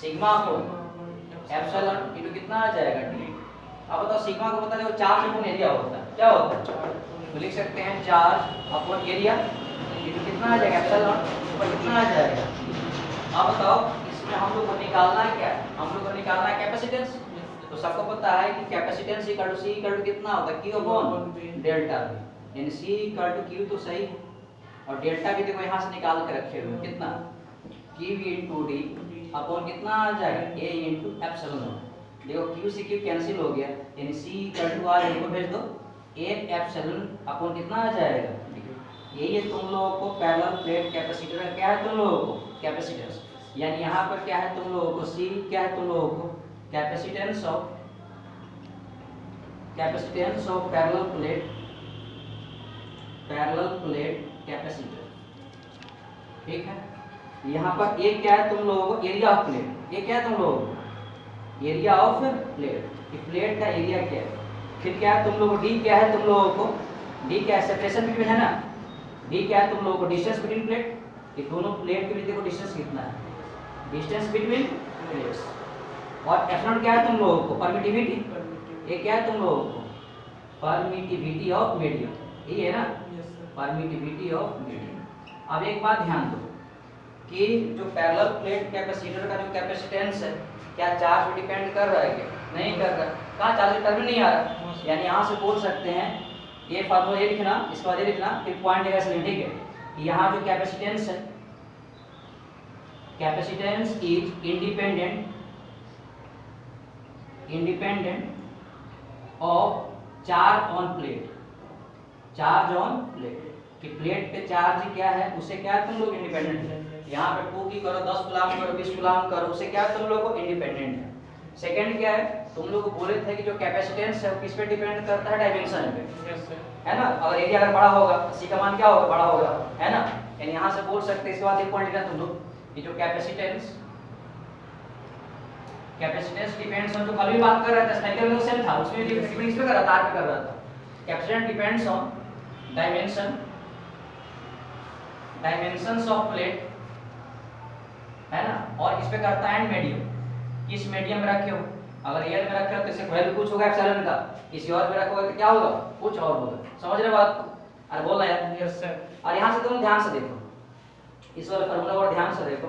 सिग्मा को एप्सिलॉन इनटू कितना आ जाएगा D। अब बताओ सिग्मा को पता है चार्ज अपॉन एरिया होता है, क्या होता है, तो लिख सकते हैं चार्ज अपॉन एरिया इनटू कितना आ जाएगा एप्सिलॉन, ऊपर कितना आ जाएगा। अब बताओ इसमें हम लोग को निकालना है क्या, हम लोग को निकालना है कैपेसिटेंस, तो सबको पता है कि capacitance equal to C equal to कितना होता है, Q अपॉन डेल्टा V, यानी C इक्वल टू Q तो सही है, और डेल्टा भी देखो यहाँ से निकाल के रखे हुए कितना QV इनटू D अपॉन कितना आ जाएगा A इनटू एप्सिलॉन, देखो Q से Q कैंसिल हो गया, यानी C इक्वल टू R इनको भेज दो A एप्सिलॉन अपॉन कितना आ जाएगा, यही है तुम लोगों को पैरेलल प्लेट कैपेसिटर का क्या है तुम लोगों को कैपेसिटेंस, यानी यहाँ पर क्या है तुम लोगों को C क्या है तुम लोगों को capacitance of parallel plate capacitor, ठीक है। यहाँ पर एक क्या है तुम लोगों को एरिया ऑफ प्लेट, ये क्या है तुम लोगों को एरिया ऑफ प्लेट, ये प्लेट का एरिया क्या है, फिर क्या है तुम लोगों को D क्या है तुम लोगों को, D क्या है सेपरेशन बिटवीन है ना, D क्या है तुम लोगों को डिस्टेंस बिटवीन प्लेट, ये दोनों प्लेट के बीच देखो डिस्टेंस कितना है, डिस्टेंस बिटवीन प्लेट्स, और एप्सिलॉन क्या है तुम लोगों को परमिटिविटी, ये क्या है तुम लोगों को परमिटिविटी ऑफ मीडियम, ये है ना परमिटिविटी ऑफ मीडियम। अब एक बात ध्यान दो कि जो पैरेलल प्लेट कैपेसिटर का जो कैपेसिटेंस है क्या चार्ज पे डिपेंड कर रहा है क्या, नहीं कर रहा, कहाँ चार्ज टर्म नहीं आ रहा, यानी यहाँ से बोल सकते हैं ये फार्मूला ये लिखना, इसके बाद ये लिखना, फिर पॉइंट जगह से ठीक है, यहाँ जो कैपेसिटेंस है, capacitance is independent of charge on plate, charge on plate कि प्लेट पे चार्ज क्या है उससे क्या है तुम लोग इंडिपेंडेंट है, यहाँ पे 2 की करो 10 गुलाम करो 20 गुलाम करो उससे क्या है तुम लोग को इंडिपेंडेंट है। सेकंड क्या है तुम लोग को बोले थे कि जो कैपेसिटेंस है वो किस पे डिपेंड करता है, डायमेंशन पे, है ना, अगर एरिया अगर बड़ा होगा तो C का मान क्या होगा, बड़ा होगा, है ना, यानी यहाँ से बोल सकते हैं। इसके बाद एक पॉइंट लिखना तुम लोग कि जो कैपेसिटेंस डिपेंड्स ऑन, जो कल भी बात कर रहा था साइकिल में सेम था, उसमें डिपेंड इस पे कर रहा था, तार पे कर रहा था, capacitance depends on dimensions of plate, है ना, और इस पे करता है मीडियम, किस मीडियम में रखे हो, अगर एयर में रखे हो तो इससे वैल्यू कुछ होगा एप्सिलॉन का, किसी और में रखोगे तो क्या होगा कुछ और होगा, समझ रहे बात को, अरे बोल रहा है यस सर। और यहाँ से तुम ध्यान से देखो इस वाले फार्मूला को ध्यान से देखो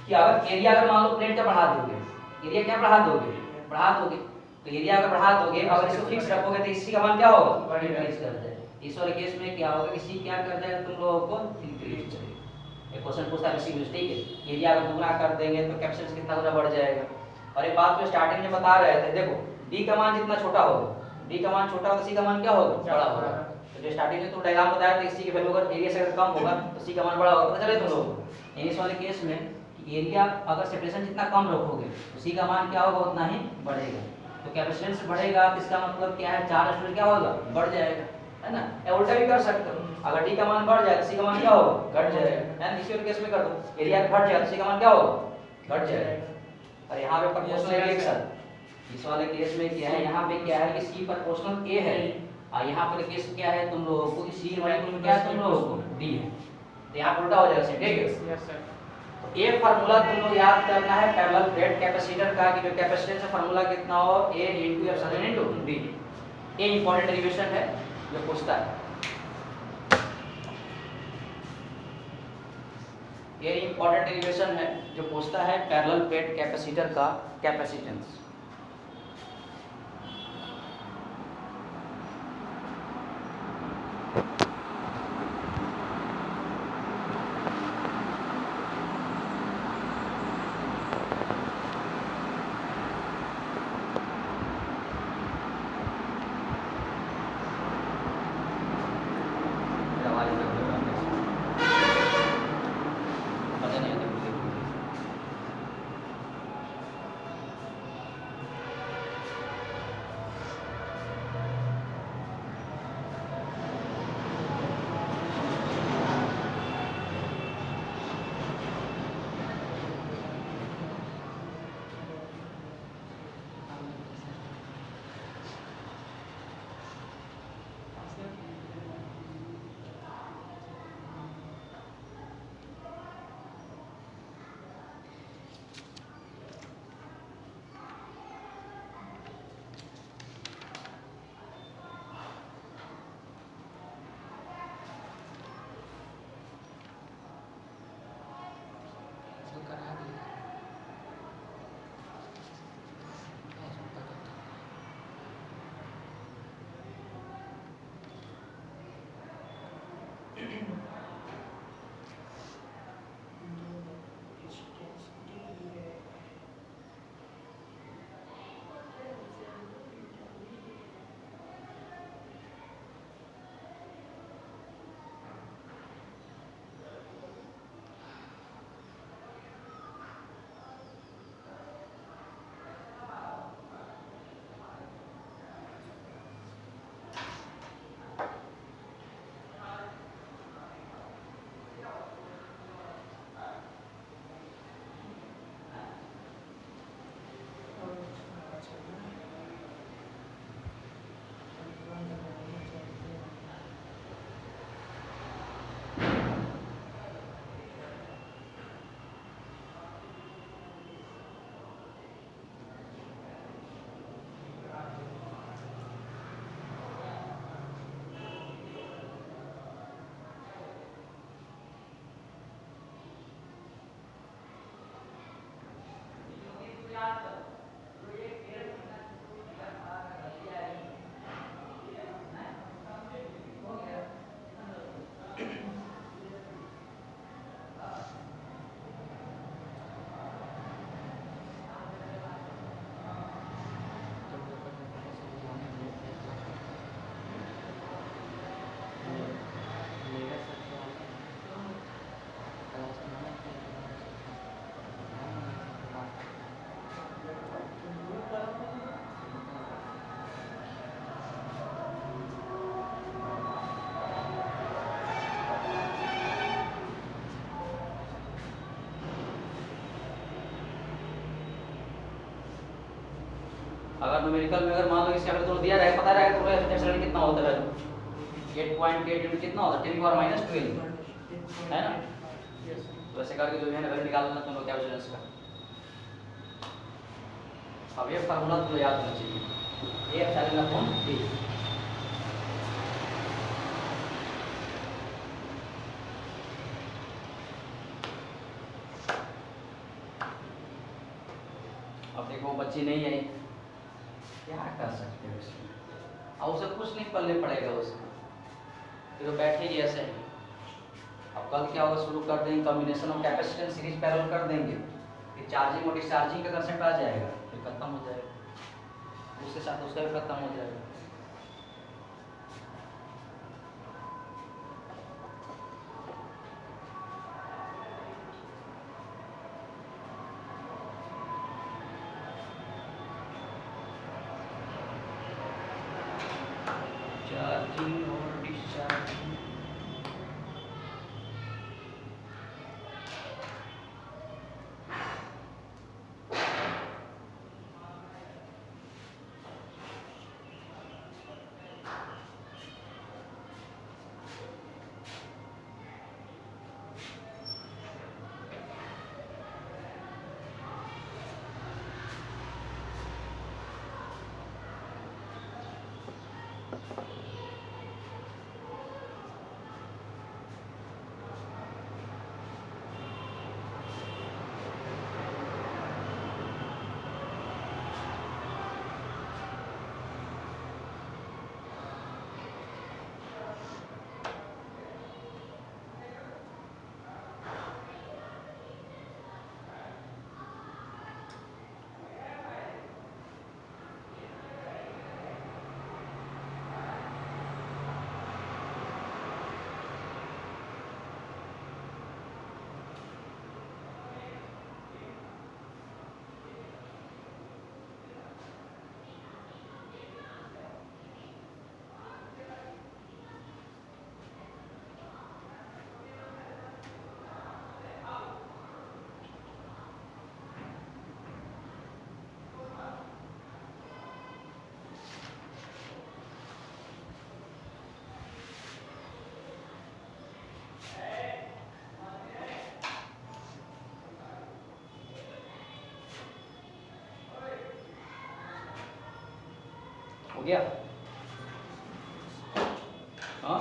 कि अगर एरिया अगर मान लो प्लेट का बढ़ा दोगे, एरिया क्या बढ़ा दोगे, तो एरिया अगर बढ़ा दोगे अगर इसको फिक्स रखोगे तो इसी का मान क्या होगा इंक्रीज कर जाएगा, इस वाले केस में क्या होगा कि C क्या कर जाएगा तुम लोगों को इंक्रीज करेगा। एक क्वेश्चन पूछता है इसी ठीक है, एरिया अगर दुगना कर देंगे तो कैपेसिटेंस कितना गुना बढ़ जाएगा। और एक बात जो स्टार्टिंग में बता रहे थे, देखो D का मान जितना छोटा होगा, D का मान छोटा होगा तो C का मान क्या होगा बड़ा होगा, तो जो स्टार्टिंग में तुम डायग्राम बताया था C की वैल्यू अगर एरिया से अगर कम होगा तो C का मान बड़ा होगा, पता चले तुम लोगों को। इस वाले केस में एरिया अगर सेपरेशन जितना कम रखोगे तो C का मान क्या होगा उतना ही बढ़ेगा, तो कैपेसिटेंस बढ़ेगा तो इसका मतलब क्या है चार्ज स्टोरेज क्या होगा बढ़ जाएगा, है ना, या उल्टा भी कर सकते हो, अगर D का मान बढ़ जाए तो C का मान क्या होगा घट जाएगा, है इसी वाले केस में कर दो एरिया घट जाए तो C का मान क्या होगा घट जाएगा। और यहाँ पे प्रोपोर्शनल रिएक्शन इस वाले केस में क्या है, यहाँ पे क्या है कि C प्रोपोर्शनल A है और यहाँ पर केस क्या है तुम लोगों को C वाले क्या है तुम लोगों को D है, तो यहाँ उल्टा हो जाएगा, ठीक है यस सर। तो ये फार्मूला तुम लोग याद करना है पैरेलल प्लेट कैपेसिटर का कि जो कैपेसिटेंस का फार्मूला कितना हो A * एप्सिलॉन * D, ये इंपॉर्टेंट डेरिवेशन है जो पूछता है, ये इंपॉर्टेंट डेरिवेशन है जो पूछता है पैरेलल प्लेट कैपेसिटर का कैपेसिटेंस। अगर न्यूमेरिकल में अगर मान लो इसके अगर तो दिया रहेगा, पता रहेगा तो एप्सिलॉन कितना होता है वैल्यू 8.8 इंटू कितना होता है 10 पावर माइनस 12 है ना। तो ऐसे करके जो है ना वैल्यू निकाल लेना तुम लोग कैल्कुलेशन का। अब ये फार्मूला तो याद होना चाहिए, ए एप्सिलॉन अपॉन डी। अब देखो बच्ची नहीं आई, क्या कर सकते हो इसमें, अब उसे कुछ नहीं पल्ले पड़ेगा उसमें, फिर वो बैठेगी ऐसे ही। अब कल क्या होगा, शुरू कर देंगे combination of capacitance series parallel कर देंगे, फिर चार्जिंग और डिस्चार्जिंग का कंसेप्ट आ जाएगा, फिर खत्म हो जाएगा, उसके साथ उसका भी खत्म हो जाएगा। चार्जिंग और डिस्चार्जिंग हो गया। हाँ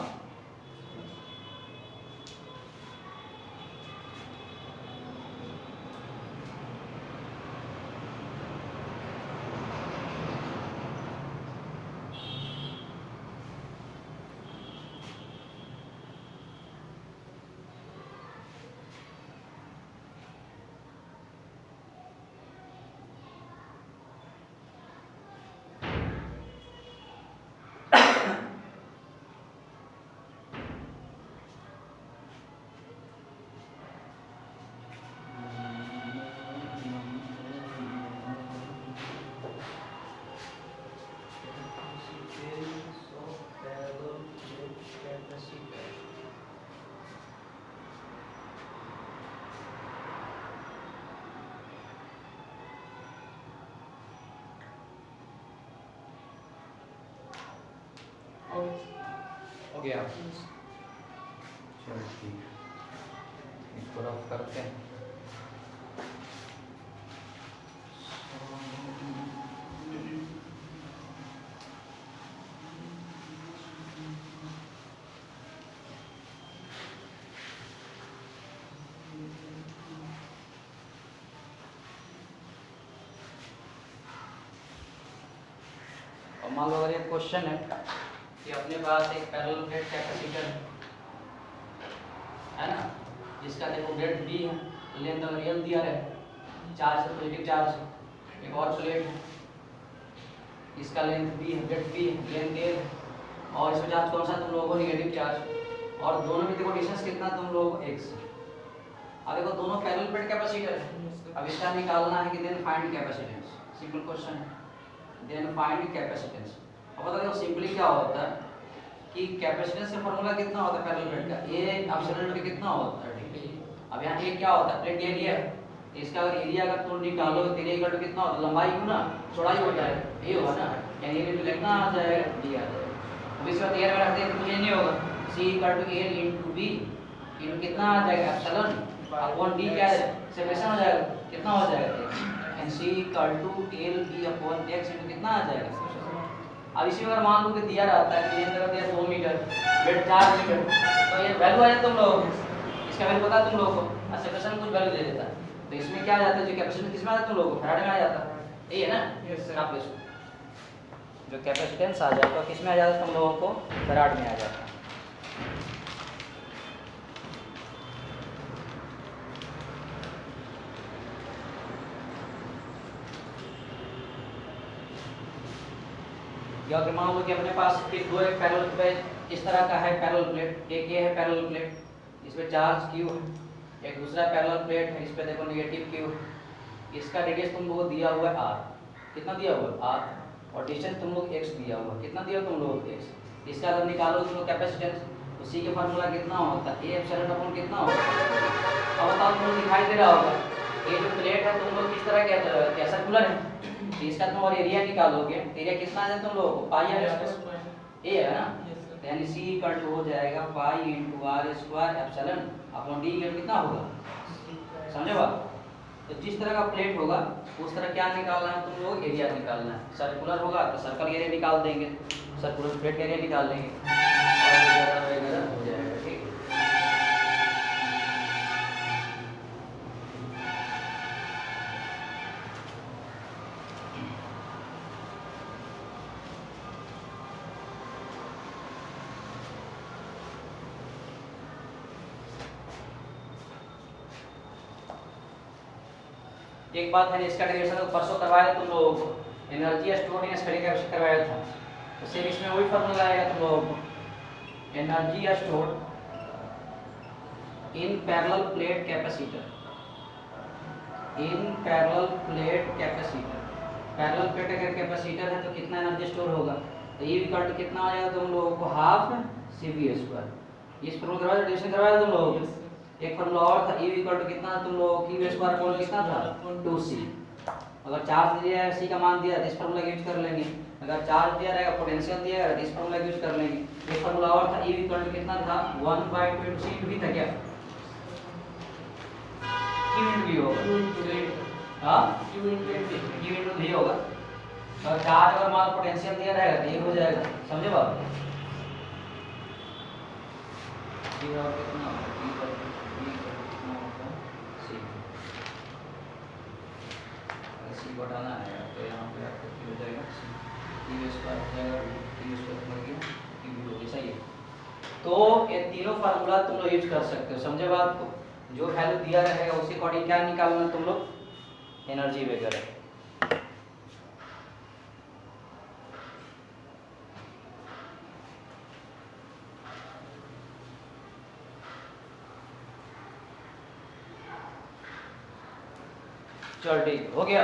गया। चलो ठीक, इसको रफ करते हैं। और मान लो अगर एक क्वेश्चन है कि अपने पास एक पैरेलल प्लेट कैपेसिटर है ना, जिसका देखो डेट डी है, लेंथ अगर एल दिया है, चार्ज है पॉजिटिव चार्ज है। एक और प्लेट है, इसका लेंथ बी है, डेट बी है, लेंथ ए है, और इसमें चार्ज कौन सा तुम लोगों को नेगेटिव चार्ज, और दोनों में देखो डिस्टेंस कितना तुम लोगों को x। अब देखो दोनों पैरेलल प्लेट कैपेसिटर है, अब इसका निकालना है कि then find capacitance. Simple question है, देन फाइंड कैपेसिटेंस। अब बता देखो सिंपली क्या होता है कि कैपेसिटेंस का फार्मूला कितना होता है पैरेलल प्लेट का, ए एप्सिलॉन पे कितना होता है, ठीक है। अब यहाँ ए क्या होता है, प्लेट एरिया है, इसका अगर एरिया अगर तुम निकालो तो एरिया इक्वल टू कितना होता है, लंबाई गुना चौड़ाई हो जाएगा, ये होगा ना, यानी एरिया तो कितना आ जाएगा, डी आ जाएगा। अब इसका एरिया में रखते हैं तो ये नहीं होगा, c equal to a into b into कितना आ जाएगा, एप्सिलॉन अपॉन d, क्या है सेपरेशन हो जाएगा, कितना हो जाएगा, and c equal to l b upon x into कितना आ जाएगा। अब इसी में अगर मान लो कि दिया रहता है कि ये तरफ दिया 2 मीटर, वेट 4 मीटर, तो ये वैल्यू आ जाता तुम लोग, इसका वैल्यू पता है तुम लोग को, और सेपरेशन कुछ वैल्यू दे देता है, तो इसमें क्या आ जाता है, जो कैपेसिटेंस किसमें आ जाता है तुम लोग को, फैराड में आ जाता है, यही है ना। Yes sir. आप इसको जो कैपेसिटेंस आ जाता है किसमें आ जाता है तुम लोगों को, फैराड में आ जाता है। या अगर मान लो कि अपने पास फिर दो एक पैरेलल प्लेट इस तरह का है, पैरेलल प्लेट, एक ये है पैरेलल प्लेट, इसमें चार्ज क्यू है, एक दूसरा पैरेलल प्लेट है, इस पे देखो नेगेटिव क्यू है, इसका रेडियस तुम लोगों को दिया हुआ है r, कितना दिया हुआ है r, और डिस्टेंस तुम लोग x दिया हुआ है, कितना दिया तुम लोग x। इसका अगर निकालो तुम लोग कैपेसिटेंस, तो c का फार्मूला कितना होता है, a एप्सिलॉन अपॉन कितना होता है। अब बताओ तुम लोग दिखाई दे रहा होगा ये जो प्लेट है तुम लोग किस तरह क्या सर्कुलर है, तो इसका तुम और एरिया निकालोगे, एरिया कितना आ जाए तुम लोगों को, पाई है, ए है ना, यानी c इक्वल टू हो जाएगा पाई into r square epsilon upon d कितना होगा, समझे बात। तो जिस तरह का प्लेट होगा उस तरह क्या निकालना है तुम लोग, एरिया निकालना है। सर्कुलर होगा तो सर्कल एरिया निकाल देंगे, सर्कुलर प्लेट एरिया निकाल देंगे, और वगैरह वगैरह हो जाएगा, ठीक है। एक बात है, इसका डेरिवेशन तो परसों करवाया तुम लोगों को, energy stored in spherical capacitor करवाया था, तो सेम इसमें वही फार्मूला आएगा तुम लोगों को, energy stored in parallel plate capacitor, in parallel plate capacitor, parallel plate अगर कैपेसिटर है तो कितना एनर्जी स्टोर होगा, तो ये इक्वल टू कितना आ जाएगा तुम लोगों को, हाफ cv स्क्वायर। इस फार्मूला करवाया, डेरिवेशन करवाया तुम लोगों को। एक फार्मूला और था, E इक्वल टू कितना तुम लोगों को, Q स्क्वायर अपॉन कितना था, 2c। अगर चार्ज दिया है, c का मान दिया है, इस फार्मूला यूज कर लेंगे, अगर चार्ज दिया रहेगा, पोटेंशियल दिया रहेगा, इस फार्मूला यूज कर लेंगे। एक फार्मूला और था, E इक्वल टू कितना था, 1/20c भी था क्या, Q इनटू V होगा, हां Q इनटू V होगा। अगर चार्ज अगर मान पोटेंशियल दिया रहेगा तो ये हो जाएगा, समझे बात। ये और कितना बढ़ाना है तो यहाँ पे आपको क्या हो जाएगा, टी स्क्वायर हो जाएगा, टी स्क्वायर बन गया, टी भी हो गया, सही है। तो ये तीनों फार्मूला तुम लोग यूज कर सकते हो, समझे बात को। जो वैल्यू दिया रहेगा उसी अकॉर्डिंग क्या निकालना तुम लोग, एनर्जी वगैरह। चल ठीक हो गया।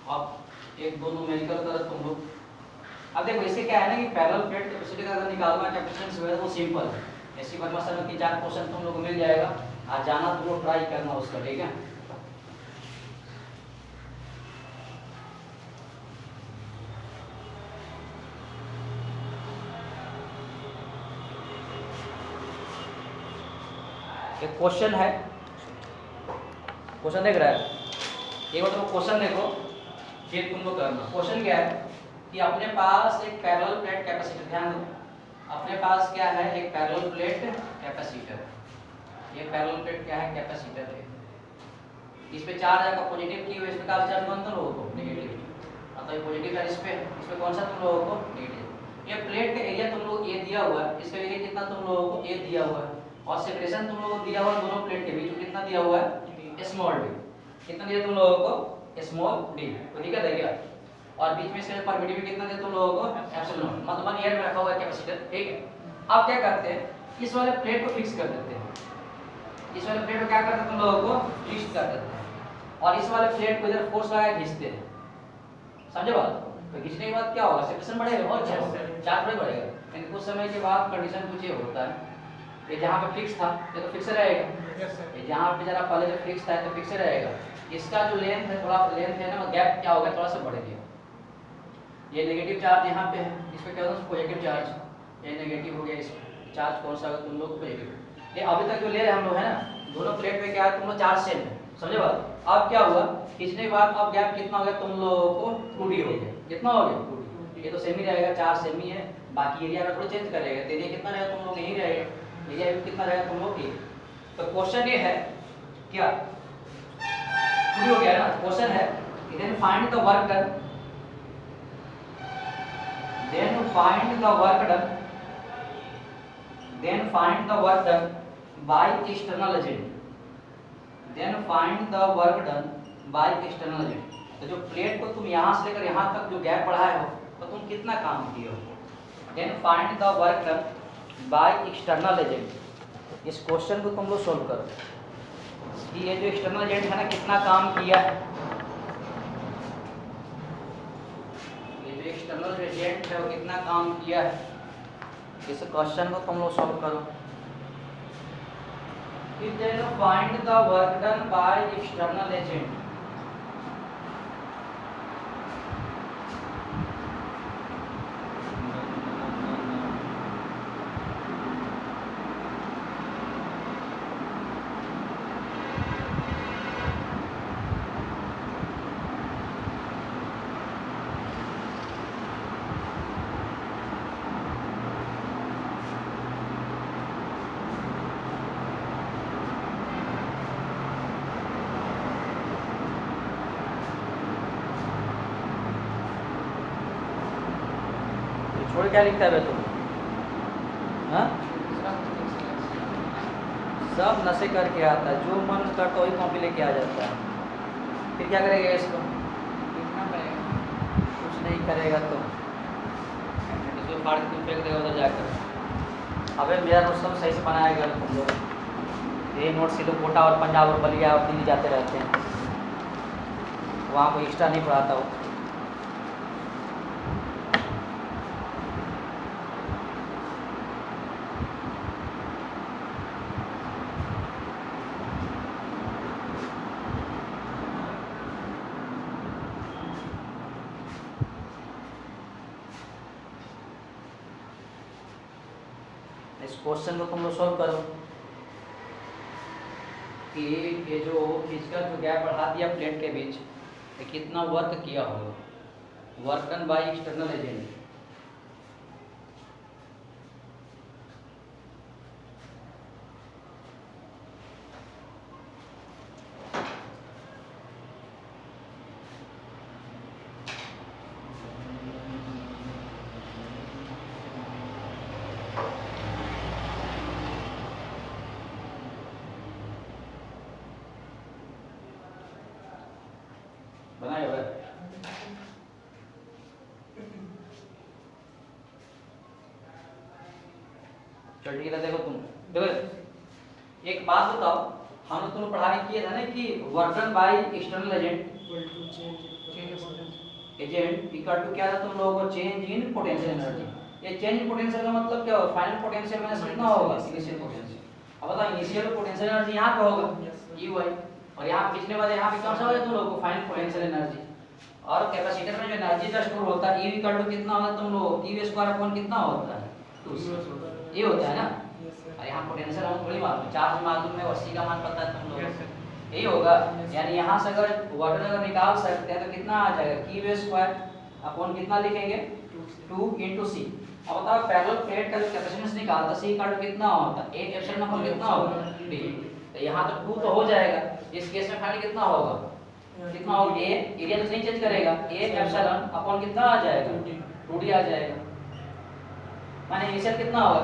अब एक दो न्यूमेरिकल करो तुम लोग। अब अब देखो इससे क्या है ना कि पैरेलल प्लेट कैपेसिटी का अगर निकालना कैपेसिटेंस है वो सिंपल है। ऐसी परमाशन में 3-4 क्वेश्चन तुम लोग को मिल जाएगा, आज जाना तुम लोग ट्राई करना उसका, ठीक है। एक क्वेश्चन है, क्वेश्चन देख रहा है, एक बार तुम क्वेश्चन देखो फिर तुम लोग करना। क्वेश्चन क्या है कि अपने पास एक पैरेलल प्लेट कैपेसिटर, ध्यान दो, अपने पास क्या है एक पैरेलल प्लेट कैपेसिटर। ये पैरेलल प्लेट क्या है, कैपेसिटर है। इस पे चार्ज आएगा पॉजिटिव की, इस पे चार्ज कौन सा लोगों को, नेगेटिव। मतलब पॉजिटिव है, इस पे कौन सा तुम लोगों को, नेगेटिव। ये प्लेट का एरिया तुम लोग ए दिया हुआ है, इसका एरिया कितना तुम लोगों को ए दिया हुआ है, और सेपरेशन तुम लोगों को दिया हुआ है दोनों प्लेट के बीच में कितना दिया हुआ है, स्मॉल डी। कितना दिया तुम लोगों को, स्मॉल डी। कोई दिक्कत है क्या? और बीच में से परमिटिविटी कितना दिया तुम लोगों को, एप्सिलॉन, मतलब 1 एयर में रखा हुआ है कैपेसिटर, ठीक है। अब क्या करते हैं, इस वाले प्लेट को फिक्स कर देते हैं, इस वाले प्लेट को क्या करते हैं तुम लोगों को, फिक्स कर देते हैं, और इस वाले प्लेट को इधर फोर्स लगा के खींचते हैं, समझे बात? तो खींचने के बाद क्या होगा, सेपरेशन बढ़ेगा और चार्ज बढ़ेगा। लेकिन कुछ समय के बाद कंडीशन कुछ ये होता है, ये जहाँ पे फिक्स था ये तो फिक्स रहेगा, ये जहाँ पे जरा पहले जो फिक्स था तो फिक्स रहेगा। इसका जो लेंथ है, थोड़ा लेंथ है ना, गैप क्या हो गया, थोड़ा सा बढ़ गया। ये नेगेटिव चार्ज यहाँ पे है, इस पे क्या होता है पॉजिटिव चार्ज, ये नेगेटिव हो गया, इस चार्ज कौन सा होगा तुम लोग पॉजिटिव। ये अभी तक जो ले रहे हैं हम लोग है ना, दोनों प्लेट पे क्या है तुम लोग चार्ज सेम है, समझे बात? अब क्या हुआ, खींचने के बाद अब गैप कितना हो गया तुम लोगों को, 2D हो गया। कितना हो गया, 2D। ये तो सेम ही रहेगा, चार्ज सेम ही है, बाकी एरिया में थोड़ा चेंज करेगा, तो एरिया कितना रहेगा तुम लोग यही रहेगा, एरिया कितना रहेगा तुम लोग एक। तो क्वेश्चन ये है क्या, 2D हो गया ना। क्वेश्चन है then find the work done, then find the work done, then find the work done by external agent, then find the work done by external agent। तो जो प्लेट को तुम यहाँ से लेकर यहाँ तक जो गैप बढ़ाए हो तो तुम कितना काम किए हो, then find the work done by external agent। इस क्वेश्चन को तुम लोग सोल्व करो कि ये जो एक्सटर्नल एजेंट है ना कितना काम किया है, एक्सटर्नल एजेंट है वो कितना काम किया है। इस क्वेश्चन को तुम लोग सॉल्व करो। then find the work done by external agent। छोड़ क्या लिखता है तुम, हाँ? सब नशे करके आता है, जो मन करता वही कॉपी लेके आ जाता है। फिर क्या करेगा इसको, कुछ नहीं करेगा तो इसको फाड़ के तुम फेंक देगा उधर जाकर। अबे मेरा नोट सब सही से बनाएगा तुम लोग, ये नोट से तो कोटा और पंजाब और बलिया और दिल्ली जाते रहते हैं, वहाँ कोई एक्स्ट्रा नहीं पढ़ाता हो। इस क्वेश्चन को तुम लोग सॉल्व करो कि ये जो फिजिकल जो गैप बढ़ा दिया प्लेट के बीच, तो कितना वर्क किया होगा, work done by external agent. बनाए हुए चल ठीक है। देखो तुम देखो एक बात बताओ, हम लोग तुम पढ़ाई किए था ना कि work done by external agent, agent equal to क्या था तुम लोगों को, चेंज इन पोटेंशियल एनर्जी। ये चेंज इन पोटेंशियल का मतलब क्या होगा, फाइनल पोटेंशियल माइनस कितना होगा, इनिशियल पोटेंशियल। अब बताओ इनिशियल पोटेंशियल एनर्जी यहाँ पे होगा यू आई, और यहाँ पिछले बार यहाँ पे कौन सा हो जाए तुम लोगों को, फाइनल पोटेंशियल एनर्जी। और कैपेसिटर में जो एनर्जी का स्टोर होता है ई इक्वल टू कितना होता है तुम लोग, ई स्क्वायर अपॉन कितना होता है, 2 ये होता है ना। और यहाँ पोटेंशियल हम थोड़ी मालूम, चार्ज मालूम है और सी का मान पता है तुम लोगों को, यही होगा। यानी यहाँ से अगर वाटर अगर निकाल सकते हैं तो कितना आ जाएगा, क्यू स्क्वायर अपॉन कितना लिखेंगे, 2 × सी। अब बताओ पैरेलल प्लेट का जो कैपेसिटेंस निकालता सी इक्वल टू कितना होता है, एक एप्सिलॉन अपॉन कितना होगा, डी। तो यहाँ तो 2 तो हो जाएगा, इस केस में फाइनली कितना होगा, कितना होगा, ए एरिया तो नहीं चेंज करेगा, ए एप्सिलॉन अपॉन कितना आ जाएगा, 2d आ जाएगा। माने इनिशियल कितना होगा,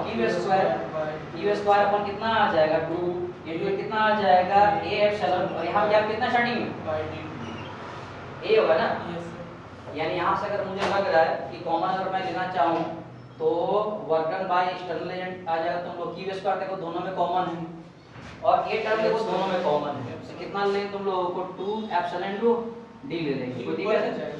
क्यू स्क्वायर अपॉन कितना आ जाएगा, 2 इनटू कितना आ जाएगा, ए एप्सिलॉन, और यहाँ पे आप कितना स्टार्टिंग में ए होगा ना। यानी यहाँ से अगर मुझे लग रहा है कि कॉमन अगर मैं लेना चाहूँ तो work done by external agent आ जाएगा तुम लोग, क्यू स्क्वायर देखो दोनों में कॉमन है और ए टर्म देखो दोनों में कॉमन है, तो कितना लेंगे तुम लोगों को, 2 एप्सिलॉन टू डी ले लेंगे, कोई दिक्कत है,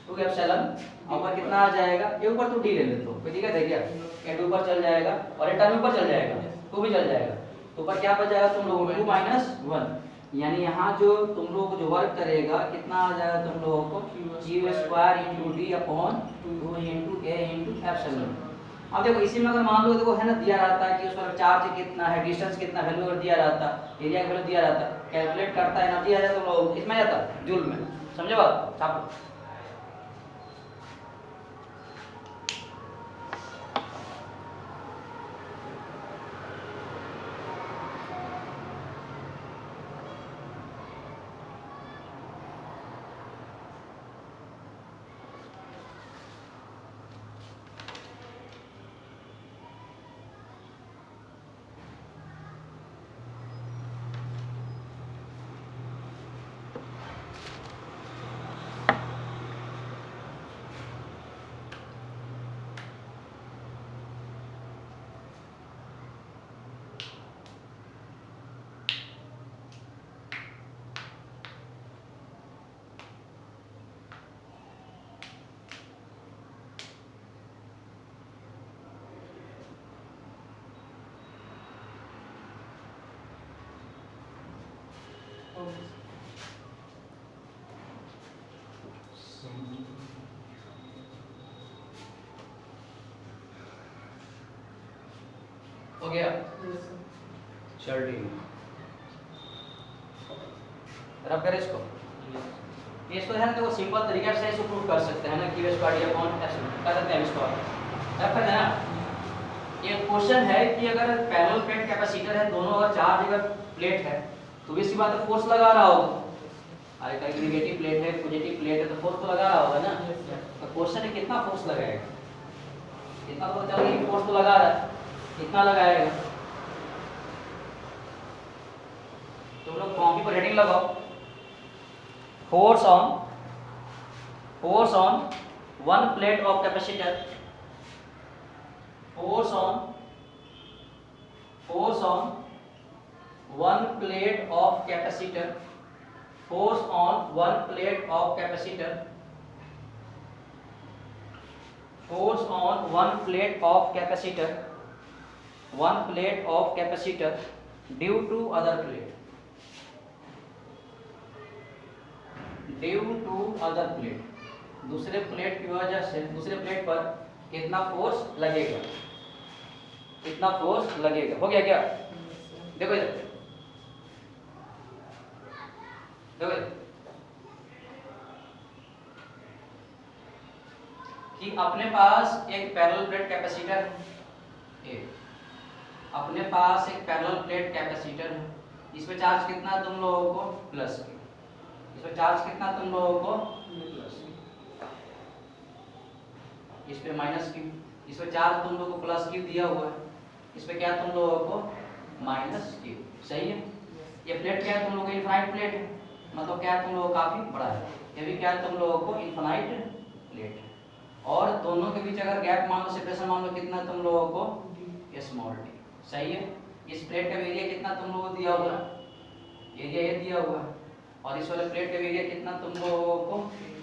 2 एप्सिलॉन ऊपर कितना आ जाएगा, ये ऊपर तो डी ले लेते हो, कोई दिक्कत है क्या, ये ऊपर चल जाएगा और ये टर्म ऊपर चल जाएगा, 2 भी चल जाएगा, तो ऊपर क्या बच जाएगा तुम लोगों को, 2 - 1। यानी यहाँ जो तुम लोगों को जो वर्क करेगा कितना आ जाएगा तुम लोगों को, Q square into D upon 2 into A into epsilon. अब देखो इसी में अगर मान लो देखो है ना दिया रहता है कि उसका चार्ज कितना है, डिस्टेंस कितना, वैल्यू अगर दिया रहता, एरिया का वैल्यू दिया रहता, कैलकुलेट करता है एनर्जी आ जाता तुम लोग किसमें जाता, जूल में, समझे बात, छापो। हो गया, चल ठीक है, रब करें इसको, इसको है ना देखो सिंपल तरीके से इसको प्रूव कर सकते हैं ना, Q square D upon epsilon कर सकते हैं इसको, रब करना है ना। ये क्वेश्चन है कि अगर पैरेलल प्लेट कैपेसिटर है, दोनों अगर चार्ज अगर प्लेट है तो भी सी बात है फोर्स लगा रहा होगा, अरे कहीं नेगेटिव प्लेट है पॉजिटिव प्लेट है तो फोर्स तो लगा रहा होगा ना। तो क्वेश्चन है कितना फोर्स लगाएगा, कितना तो चल रही फोर्स तो लगा रहा है, कितना लगाएगा, तुम लोग कॉपी पर हेडिंग लगाओ, force on one plate of capacitor, force on one plate of capacitor, force on one plate of capacitor, force on one plate of capacitor, one plate of capacitor due to other plate, due to other plate, दूसरे plate की वजह से दूसरे plate पर कितना force लगेगा, कितना force लगेगा, हो गया क्या, देखो इधर कि अपने पास एक पैरेलल प्लेट कैपेसिटर है, अपने पास एक पैरेलल प्लेट कैपेसिटर है, इसमें चार्ज कितना तुम लोगों को प्लस क्यू, इसमें चार्ज कितना तुम लोगों को प्लस, इस पे माइनस क्यू, इसमें चार्ज तुम लोगों को प्लस क्यू दिया हुआ है, इसमें क्या तुम लोगों को माइनस क्यू, सही है। ये प्लेट क्या है तुम लोगों को, इनफाइनाइट प्लेट है, मतलब क्या तुम लोगों काफी बड़ा है, ये भी क्या तुम लोगों को इनफाइनाइट प्लेट है, और दोनों के बीच अगर गैप मान लो, सेपरेशन मान लो कितना तुम लोगों को स्मॉल डी, सही है। इस प्लेट का एरिया कितना तुम लोगों को दिया हुआ है, एरिया ये दिया हुआ है, और इस वाले प्लेट का एरिया कितना तुम लोगों को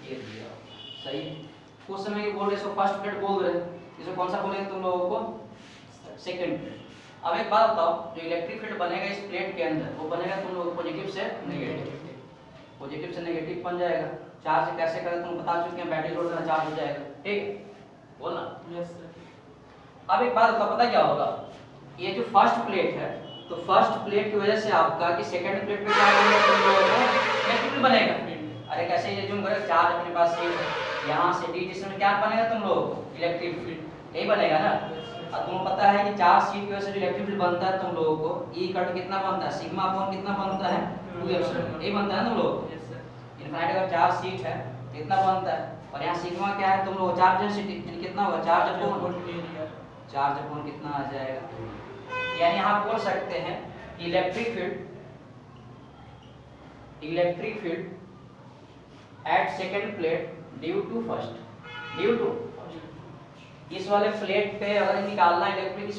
ये दिया हुआ है, सही है। कुछ समय की बोल रहे इसको फर्स्ट प्लेट बोल रहे, इसको कौन सा बोलेंगे तुम लोगों को? Second plate. अब एक बात बताओ, जो इलेक्ट्रिक फील्ड बनेगा इस प्लेट के अंदर वो बनेगा तुम लोग पॉजिटिव से नेगेटिव, पॉजिटिव से नेगेटिव बन जाएगा। चार्ज कैसे करें तुम बता चुके हैं, बैटरी लोड में चार्ज हो जाएगा, ठीक है, बोलना। Yes sir. अब एक बात बताओ, पता क्या होगा, ये जो फर्स्ट प्लेट है तो फर्स्ट प्लेट की वजह से आपका कि सेकंड प्लेट पे क्या बनेगा तुम लोगों को? इलेक्ट्रिक फील्ड बनेगा। अरे कैसे, ये जो करें चार्ज अपने पास से यहाँ से डी जिसमें क्या बनेगा तुम लोगों को? इलेक्ट्रिक फील्ड, यही बनेगा ना। अब तुम्हें पता है कि चार्ज सीट की वजह से जो इलेक्ट्रिक फील्ड बनता है तुम लोगों को, ई कट कितना बनता है? सिग्मा अपॉन कितना बनता है? 2 एप्सिलॉन, यही बनता है ना तुम लोग। Yes sir. इनफाइनाइट अगर चार्ज सीट है तो इतना बनता है, और यहाँ सिग्मा क्या है तुम लोग? चार्ज डेंसिटी, यानी कितना होगा? Charge upon area. Charge upon कितना आ जाएगा? यानी आप बोल सकते हैं electric field at second plate due to first, due to इस वाले प्लेट पे अगर निकालना इलेक्ट्रिक